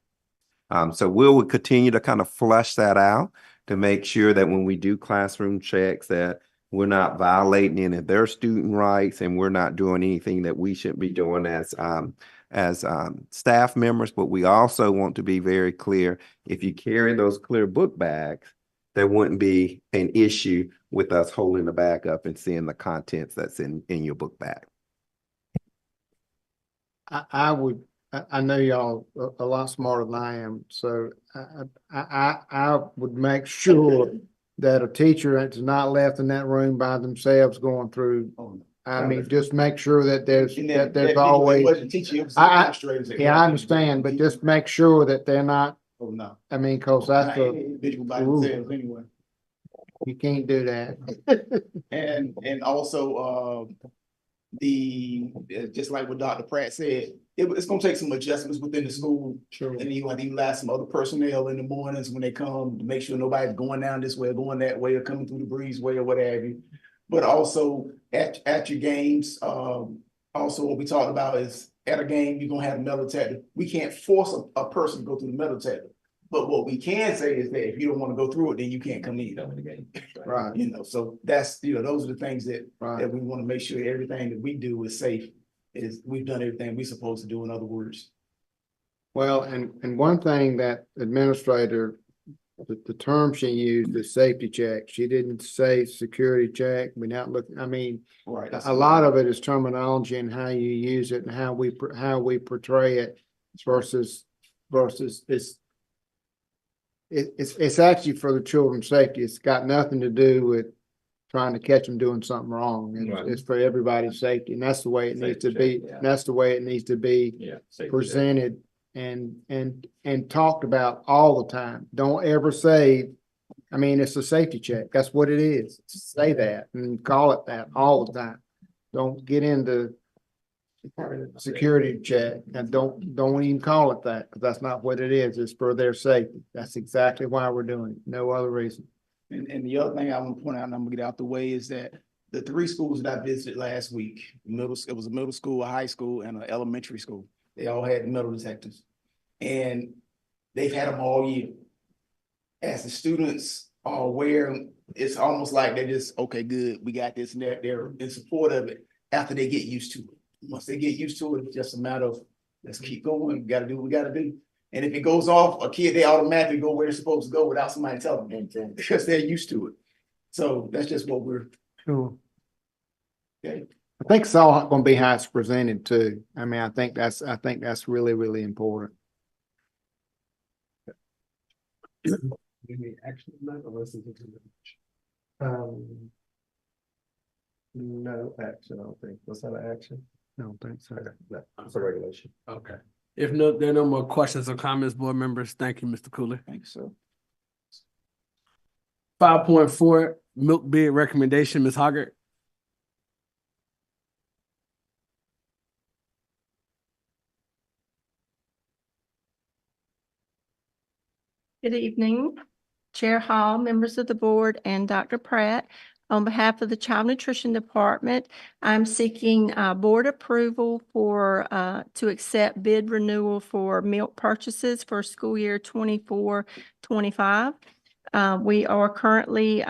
So we'll continue to kind of flush that out to make sure that when we do classroom checks that we're not violating any of their student rights and we're not doing anything that we shouldn't be doing as staff members. But we also want to be very clear, if you carry those clear book bags, there wouldn't be an issue with us holding the bag up and seeing the contents that's in your book bag. I know y'all a lot smarter than I am, so I would make sure that a teacher is not left in that room by themselves going through. I mean, just make sure that there's always. I understand, but just make sure that they're not. Oh, no. I mean, cause that's the. Individual by themselves anyway. You can't do that. And also, just like what Dr. Pratt said, it's gonna take some adjustments within the school. Sure. And you want to utilize some other personnel in the mornings when they come to make sure nobody's going down this way or going that way or coming through the breezeway or what have you. But also at your games, also what we talked about is at a game, you're gonna have a metal detector. We can't force a person to go through the metal detector. But what we can say is that if you don't want to go through it, then you can't come in the game. Right. You know, so that's, you know, those are the things that we want to make sure everything that we do is safe. Is we've done everything we're supposed to do, in other words. Well, and one thing that administrator, the term she used is safety check. She didn't say security check. We're not looking, I mean, a lot of it is terminology and how you use it and how we portray it versus it's actually for the children's safety. It's got nothing to do with trying to catch them doing something wrong. It's for everybody's safety, and that's the way it needs to be. And that's the way it needs to be presented and talked about all the time. Don't ever say, I mean, it's a safety check. That's what it is. Say that and call it that all the time. Don't get into security check and don't even call it that, because that's not what it is. It's for their safety. That's exactly why we're doing it. No other reason. And the other thing I want to point out, and I'm gonna get out the way, is that the 3 schools that I visited last week, it was a middle school, a high school, and an elementary school. They all had metal detectors, and they've had them all year. As the students are aware, it's almost like they're just, okay, good, we got this, and they're in support of it after they get used to it. Once they get used to it, it's just a matter of, let's keep going, we gotta do what we gotta do. And if it goes off, a kid, they automatically go where they're supposed to go without somebody telling them, because they're used to it. So that's just what we're. Sure. Okay. I think it's all going to be how it's presented too. I mean, I think that's really, really important. Any action on that, or is it no action, I don't think. Was that an action? I don't think so. No, it's a regulation. Okay. If there are no more questions or comments, board members, thank you, Mr. Cooler. Thanks, sir. 5.4, milk bid recommendation, Ms. Hoggart. Good evening, Chair Hall, members of the board, and Dr. Pratt. On behalf of the Child Nutrition Department, I'm seeking board approval for to accept bid renewal for milk purchases for school year 24-25. We are currently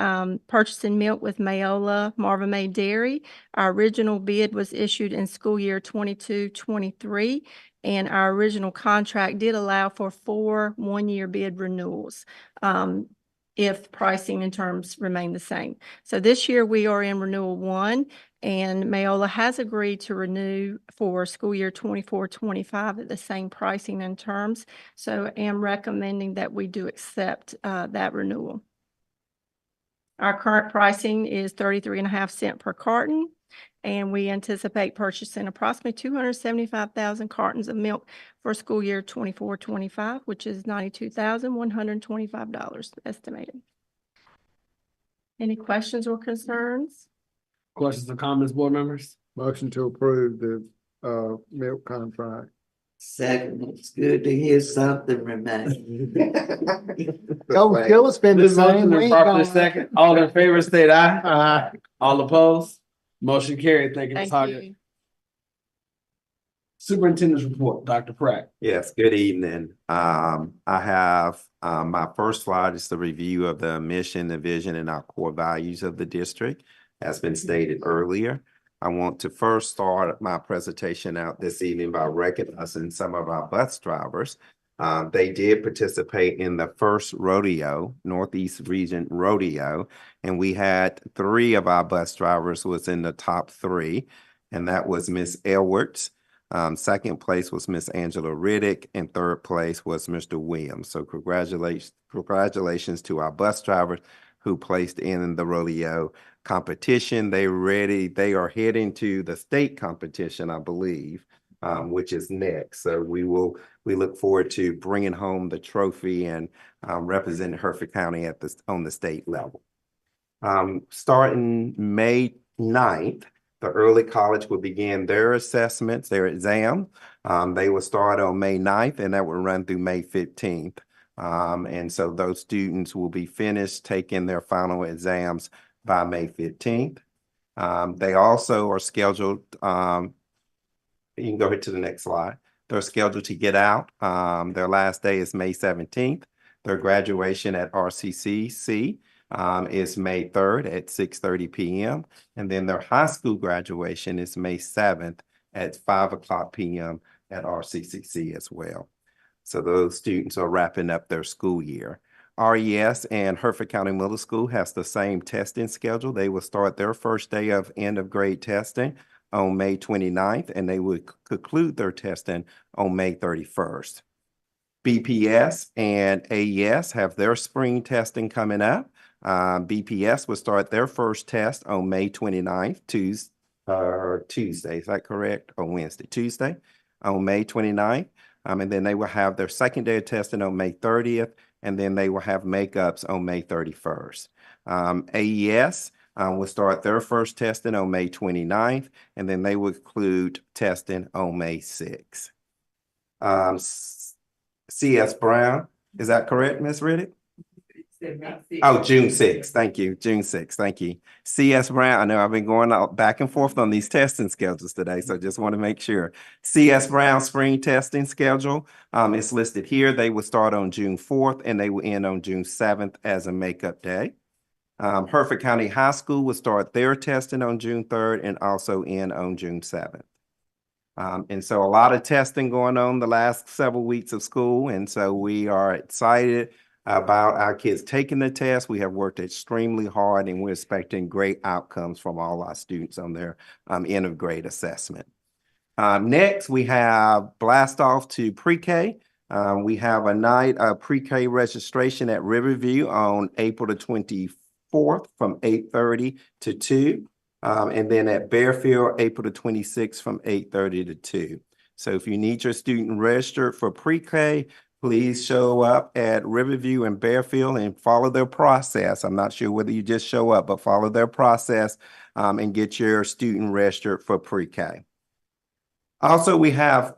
purchasing milk with Mayola Marvin May Dairy. Our original bid was issued in school year 22-23. And our original contract did allow for 4 one-year bid renewals if pricing and terms remain the same. So this year we are in renewal 1, and Mayola has agreed to renew for school year 24-25 at the same pricing and terms. So I am recommending that we do accept that renewal. Our current pricing is 33.5 cents per carton. And we anticipate purchasing approximately 275,000 cartons of milk for school year 24-25, which is $92,125 estimated. Any questions or concerns? Questions or comments, board members? Motion to approve the milk contract. Second, it's good to hear something remain. Still it's been the This motion same. been We ain't properly going- second. All in favor, state aye. Aye. All opposed? Motion carried. Thank you, Ms. Thank Hoggett. you. Superintendent's report, Dr. Pratt. Yes, good evening. I have my first slide is the review of the mission, the vision, and our core values of the district, as been stated earlier. I want to first start my presentation out this evening by recognizing some of our bus drivers. They did participate in the first rodeo, Northeast Region Rodeo, and we had 3 of our bus drivers was in the top 3, and that was Miss Edwards. Second place was Miss Angela Riddick, and third place was Mr. Williams. So congratulations to our bus drivers who placed in the rodeo competition. They are heading to the state competition, I believe, which is next. So we look forward to bringing home the trophy and representing Hertford County on the state level. Starting May 9th, the early college will begin their assessments, their exam. They will start on May 9th, and that will run through May 15th. And so those students will be finished taking their final exams by May 15th. They also are scheduled, you can go ahead to the next slide. They're scheduled to get out. Their last day is May 17th. Their graduation at RCCC is May 3rd at 6:30 p.m. And then their high school graduation is May 7th at 5:00 p.m. at RCCC as well. So those students are wrapping up their school year. RES and Hertford County Middle School has the same testing schedule. They will start their first day of end of grade testing on May 29th, and they will conclude their testing on May 31st. BPS and AES have their spring testing coming up. BPS will start their first test on May 29th, Tuesday, is that correct? Or Wednesday, Tuesday, on May 29th. And then they will have their second day of testing on May 30th, and then they will have makeups on May 31st. AES will start their first testing on May 29th, and then they will conclude testing on May 6th. CS Brown, is that correct, Ms. Riddick? Oh, June 6th. Thank you. June 6th. Thank you. CS Brown, I know I've been going out back and forth on these testing schedules today, so just want to make sure. CS Brown spring testing schedule is listed here. They will start on June 4th and they will end on June 7th as a makeup day. Hertford County High School will start their testing on June 3rd and also end on June 7th. And so a lot of testing going on the last several weeks of school, and so we are excited about our kids taking the test. We have worked extremely hard, and we're expecting great outcomes from all our students on their end of grade assessment. Next, we have blast off to pre-K. We have a night of pre-K registration at Riverview on April the 24th from 8:30 to 2. And then at Bearfield, April the 26th from 8:30 to 2. So if you need your student registered for pre-K, please show up at Riverview and Bearfield and follow their process. I'm not sure whether you just show up, but follow their process and get your student registered for pre-K. Also, we have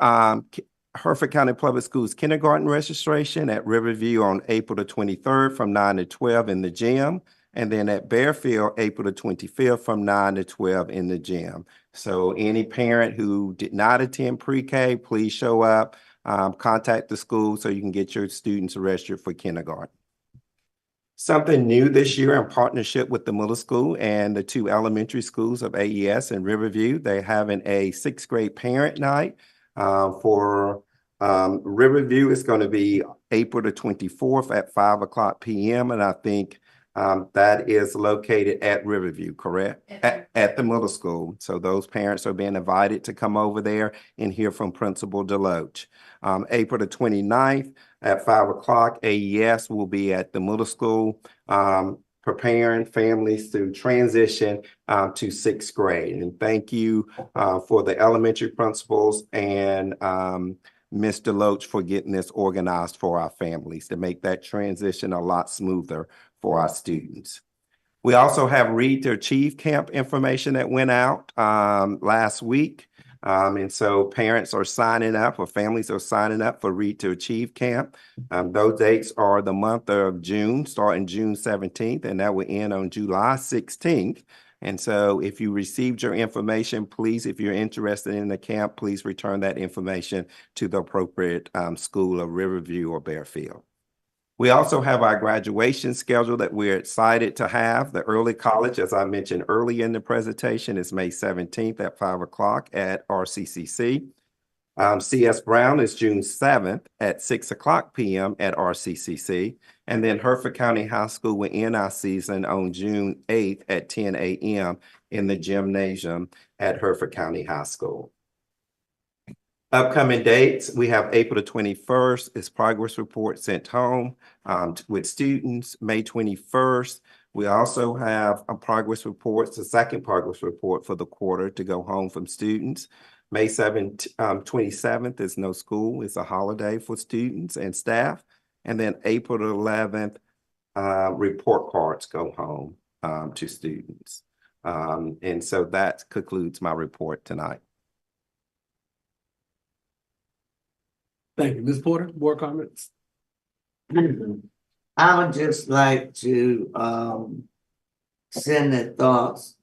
Hertford County Public Schools kindergarten registration at Riverview on April the 23rd from 9 to 12 in the gym. And then at Bearfield, April the 25th from 9 to 12 in the gym. So any parent who did not attend pre-K, please show up, contact the school so you can get your students registered for kindergarten. Something new this year in partnership with the middle school and the 2 elementary schools of AES and Riverview, they're having a 6th grade parent night. For Riverview, it's going to be April the 24th at 5:00 p.m. And I think that is located at Riverview, correct? At the middle school. So those parents are being invited to come over there and hear from Principal Deloach. April the 29th at 5:00, AES will be at the middle school preparing families to transition to sixth grade. And thank you for the elementary principals and Mr. Loach for getting this organized for our families to make that transition a lot smoother for our students. We also have Read to Achieve Camp information that went out last week. And so parents are signing up or families are signing up for Read to Achieve Camp. Those dates are the month of June, starting June 17th, and that will end on July 16th. And so if you received your information, please, if you're interested in the camp, please return that information to the appropriate school of Riverview or Bearfield. We also have our graduation schedule that we're excited to have. The early college, as I mentioned earlier in the presentation, is May 17th at 5 o'clock at RCCC. CS Brown is June 7th at 6 o'clock p.m. at RCCC. And then Hertford County High School will end our season on June 8th at 10 a.m. in the gymnasium at Hertford County High School. Upcoming dates, we have April the 21st is progress report sent home with students. May 21st, we also have a progress report, the second progress report for the quarter to go home from students. May 27th is no school, it's a holiday for students and staff. And then April the 11th, report cards go home to students. And so that concludes my report tonight. Thank you. Ms. Porter, board comments? I would just like to send the thoughts,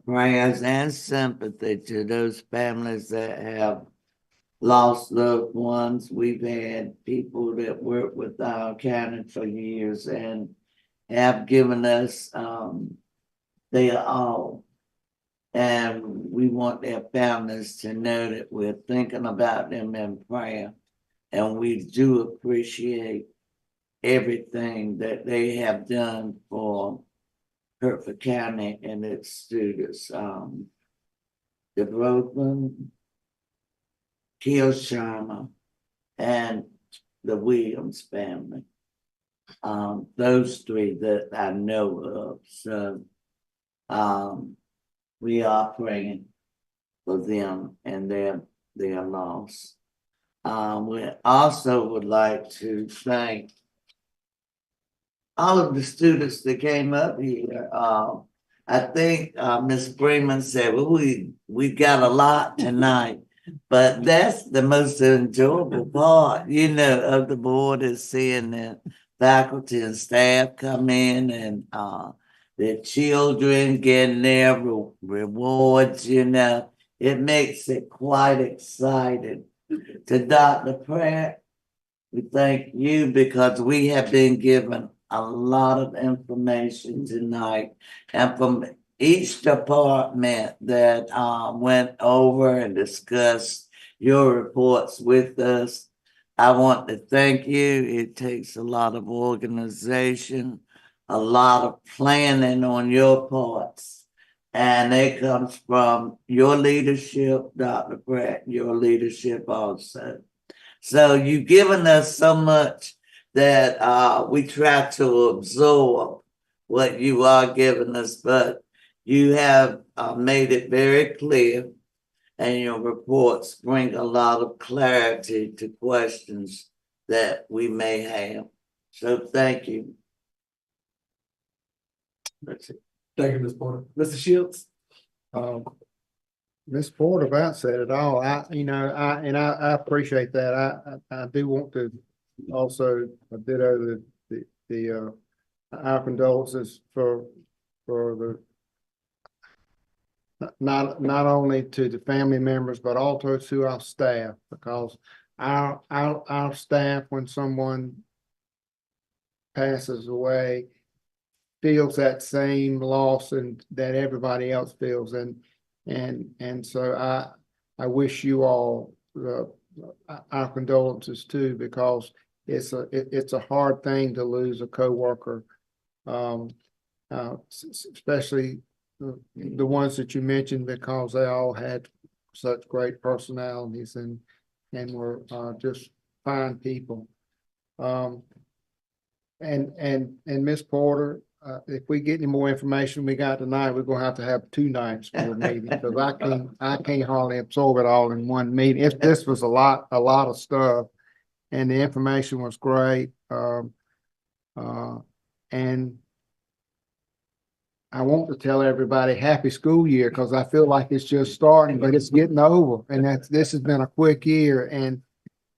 prayers and sympathy to those families that have lost loved ones. We've had people that work with our county for years and have given us their all. And we want their families to know that we're thinking about them in prayer. And we do appreciate everything that they have done for Hertford County and its students. The Brothman, Keel Sharma, and the Williams family. Those three that I know of. So we are praying for them and their loss. We also would like to thank all of the students that came up here. I think Ms. Freeman said, well, we got a lot tonight, but that's the most enjoyable part, you know, of the board is seeing the faculty and staff come in and their children getting their rewards, you know. It makes it quite exciting. To Dr. Pratt, we thank you because we have been given a lot of information tonight, and from each department that went over and discussed your reports with us, I want to thank you. It takes a lot of organization, a lot of planning on your parts. And it comes from your leadership, Dr. Pratt, your leadership also. So you've given us so much that we try to absorb what you are giving us, but you have made it very clear, and your reports bring a lot of clarity to questions that we may have. So thank you. That's it. Thank you, Ms. Porter. Mr. Shields? Ms. Porter about said it all. I appreciate that. I do want to also ditto our condolences for the not only to the family members but also to our staff, because our staff, when someone passes away, feels that same loss and that everybody else feels, and so I wish you all our condolences too, because it's a hard thing to lose a coworker, especially the ones that you mentioned, because they all had such great personalities and were just fine people. And Miss Porter, if we get any more information we got tonight, we're gonna have to have 2 nights for a meeting, because I can't hardly absorb it all in one meeting. If this was a lot of stuff, and the information was great, and I want to tell everybody happy school year, because I feel like it's just starting, but it's getting over, and this has been a quick year,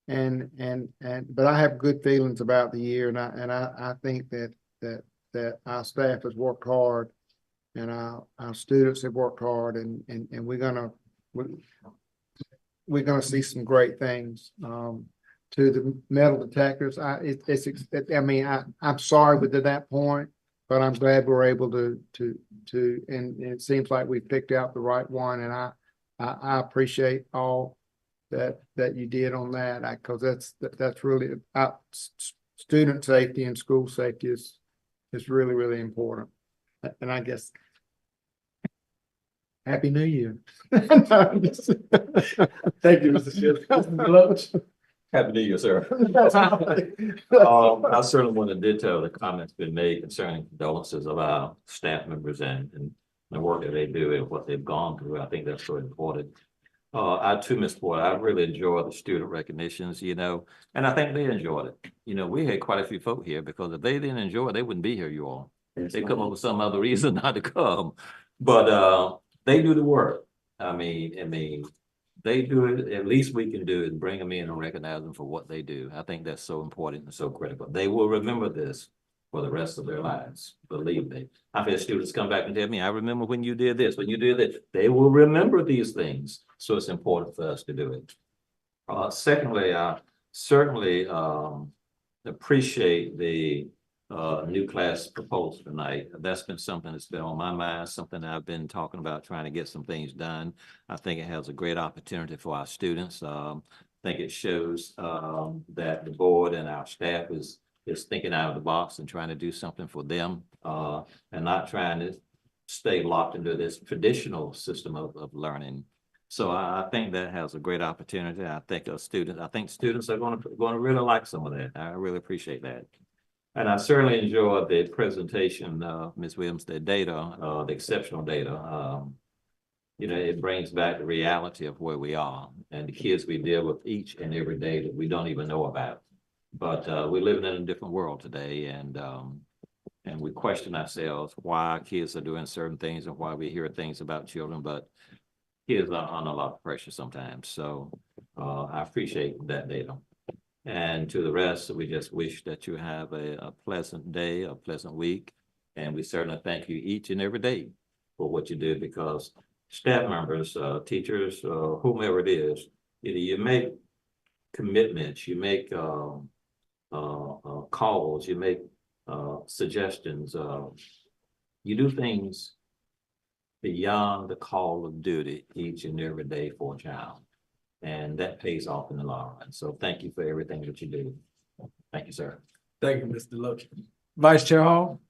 but I have good feelings about the year, and I think that our staff has worked hard, and our students have worked hard, and we're gonna see some great things. To the metal detectors, I'm sorry we did that point, but I'm glad we're able to and it seems like we picked out the right one, and I appreciate all that you did on that, because that's really student safety and school safety is really, really important. And I guess Happy New Year. Thank you, Mr. Shields. Happy New Year, sir. I certainly want to ditto the comments been made concerning condolences of our staff members and the work that they do and what they've gone through. I think that's so important. I too, Ms. Porter, I really enjoy the student recognitions, and I think they enjoyed it. We had quite a few folk here, because if they didn't enjoy it, they wouldn't be here, you all. They come up with some other reason not to come, but they do the work. I mean, they do it. At least we can do it and bring them in and recognize them for what they do. I think that's so important and so critical. They will remember this for the rest of their lives. Believe me. I've had students come back and tell me, I remember when you did this, when you did that. They will remember these things. So it's important for us to do it. Secondly, I certainly appreciate the new class proposal tonight. That's been something that's been on my mind, something that I've been talking about, trying to get some things done. I think it has a great opportunity for our students. I think it shows that the board and our staff is thinking out of the box and trying to do something for them, and not trying to stay locked into this traditional system of learning. So I think that has a great opportunity. I think students are going to really like some of that. I really appreciate that. And I certainly enjoyed the presentation, Ms. Williams, the data, the exceptional data. It brings back the reality of where we are and the kids we deal with each and every day that we don't even know about. But we're living in a different world today, and we question ourselves why kids are doing certain things and why we hear things about children, but kids are under a lot of pressure sometimes. So I appreciate that data. And to the rest, we just wish that you have a pleasant day, a pleasant week. And we certainly thank you each and every day for what you do, because staff members, teachers, whomever it is, you make commitments, you make calls, you make suggestions, you do things beyond the call of duty each and every day for a child. And that pays off in the long run. So thank you for everything that you do. Thank you, sir. Thank you, Mr. Deloach. Vice Chair Hall.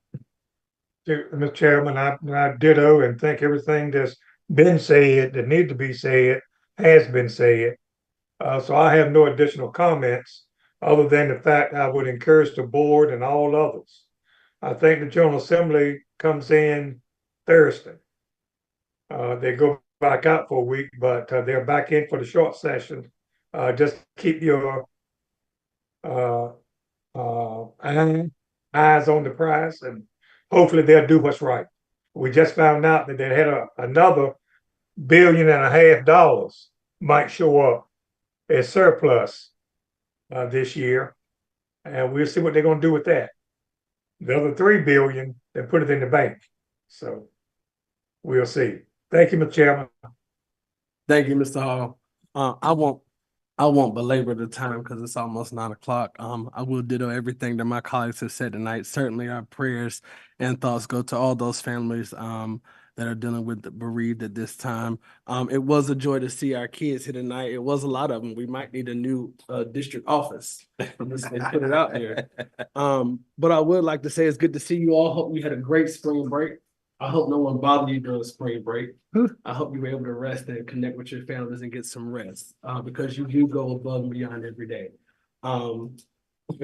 Mr. Chairman, I ditto and think everything that's been said that need to be said has been said. So I have no additional comments other than the fact I would encourage the board and all others. I think the General Assembly comes in Thursday. They go back out for a week, but they're back in for the short session. Just keep your eyes on the prize, and hopefully they'll do what's right. We just found out that they had another $1.5 billion might show up as surplus this year, and we'll see what they're going to do with that. The other $3 billion, they put it in the bank. So we'll see. Thank you, Mr. Chairman. Thank you, Mr. Hall. I won't belabor the time because it's almost 9 o'clock. I will ditto everything that my colleagues have said tonight. Certainly our prayers and thoughts go to all those families that are dealing with the bereaved at this time. It was a joy to see our kids here tonight. It was a lot of them. We might need a new district office. Let's put it out there. But I would like to say it's good to see you all. Hope you had a great spring break. I hope no one bothered you during spring break. I hope you were able to rest and connect with your families and get some rest because you do go above and beyond every day. And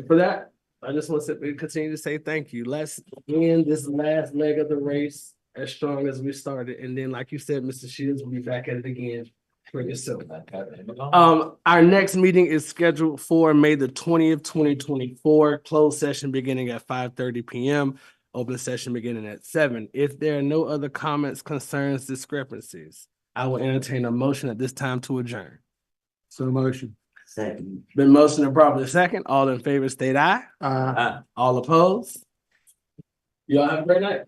for that, I just want to continue to say thank you. Let's end this last leg of the race as strong as we started. And then, like you said, Mr. Shields, we'll be back at it again pretty soon. Our next meeting is scheduled for May the 20th, 2024, closed session beginning at 5:30 p.m., open session beginning at 7. If there are no other comments, concerns, discrepancies, I will entertain a motion at this time to adjourn. So motion. Second. Been motioned and properly second. All in favor state aye. Aye. All opposed? Y'all have a great night.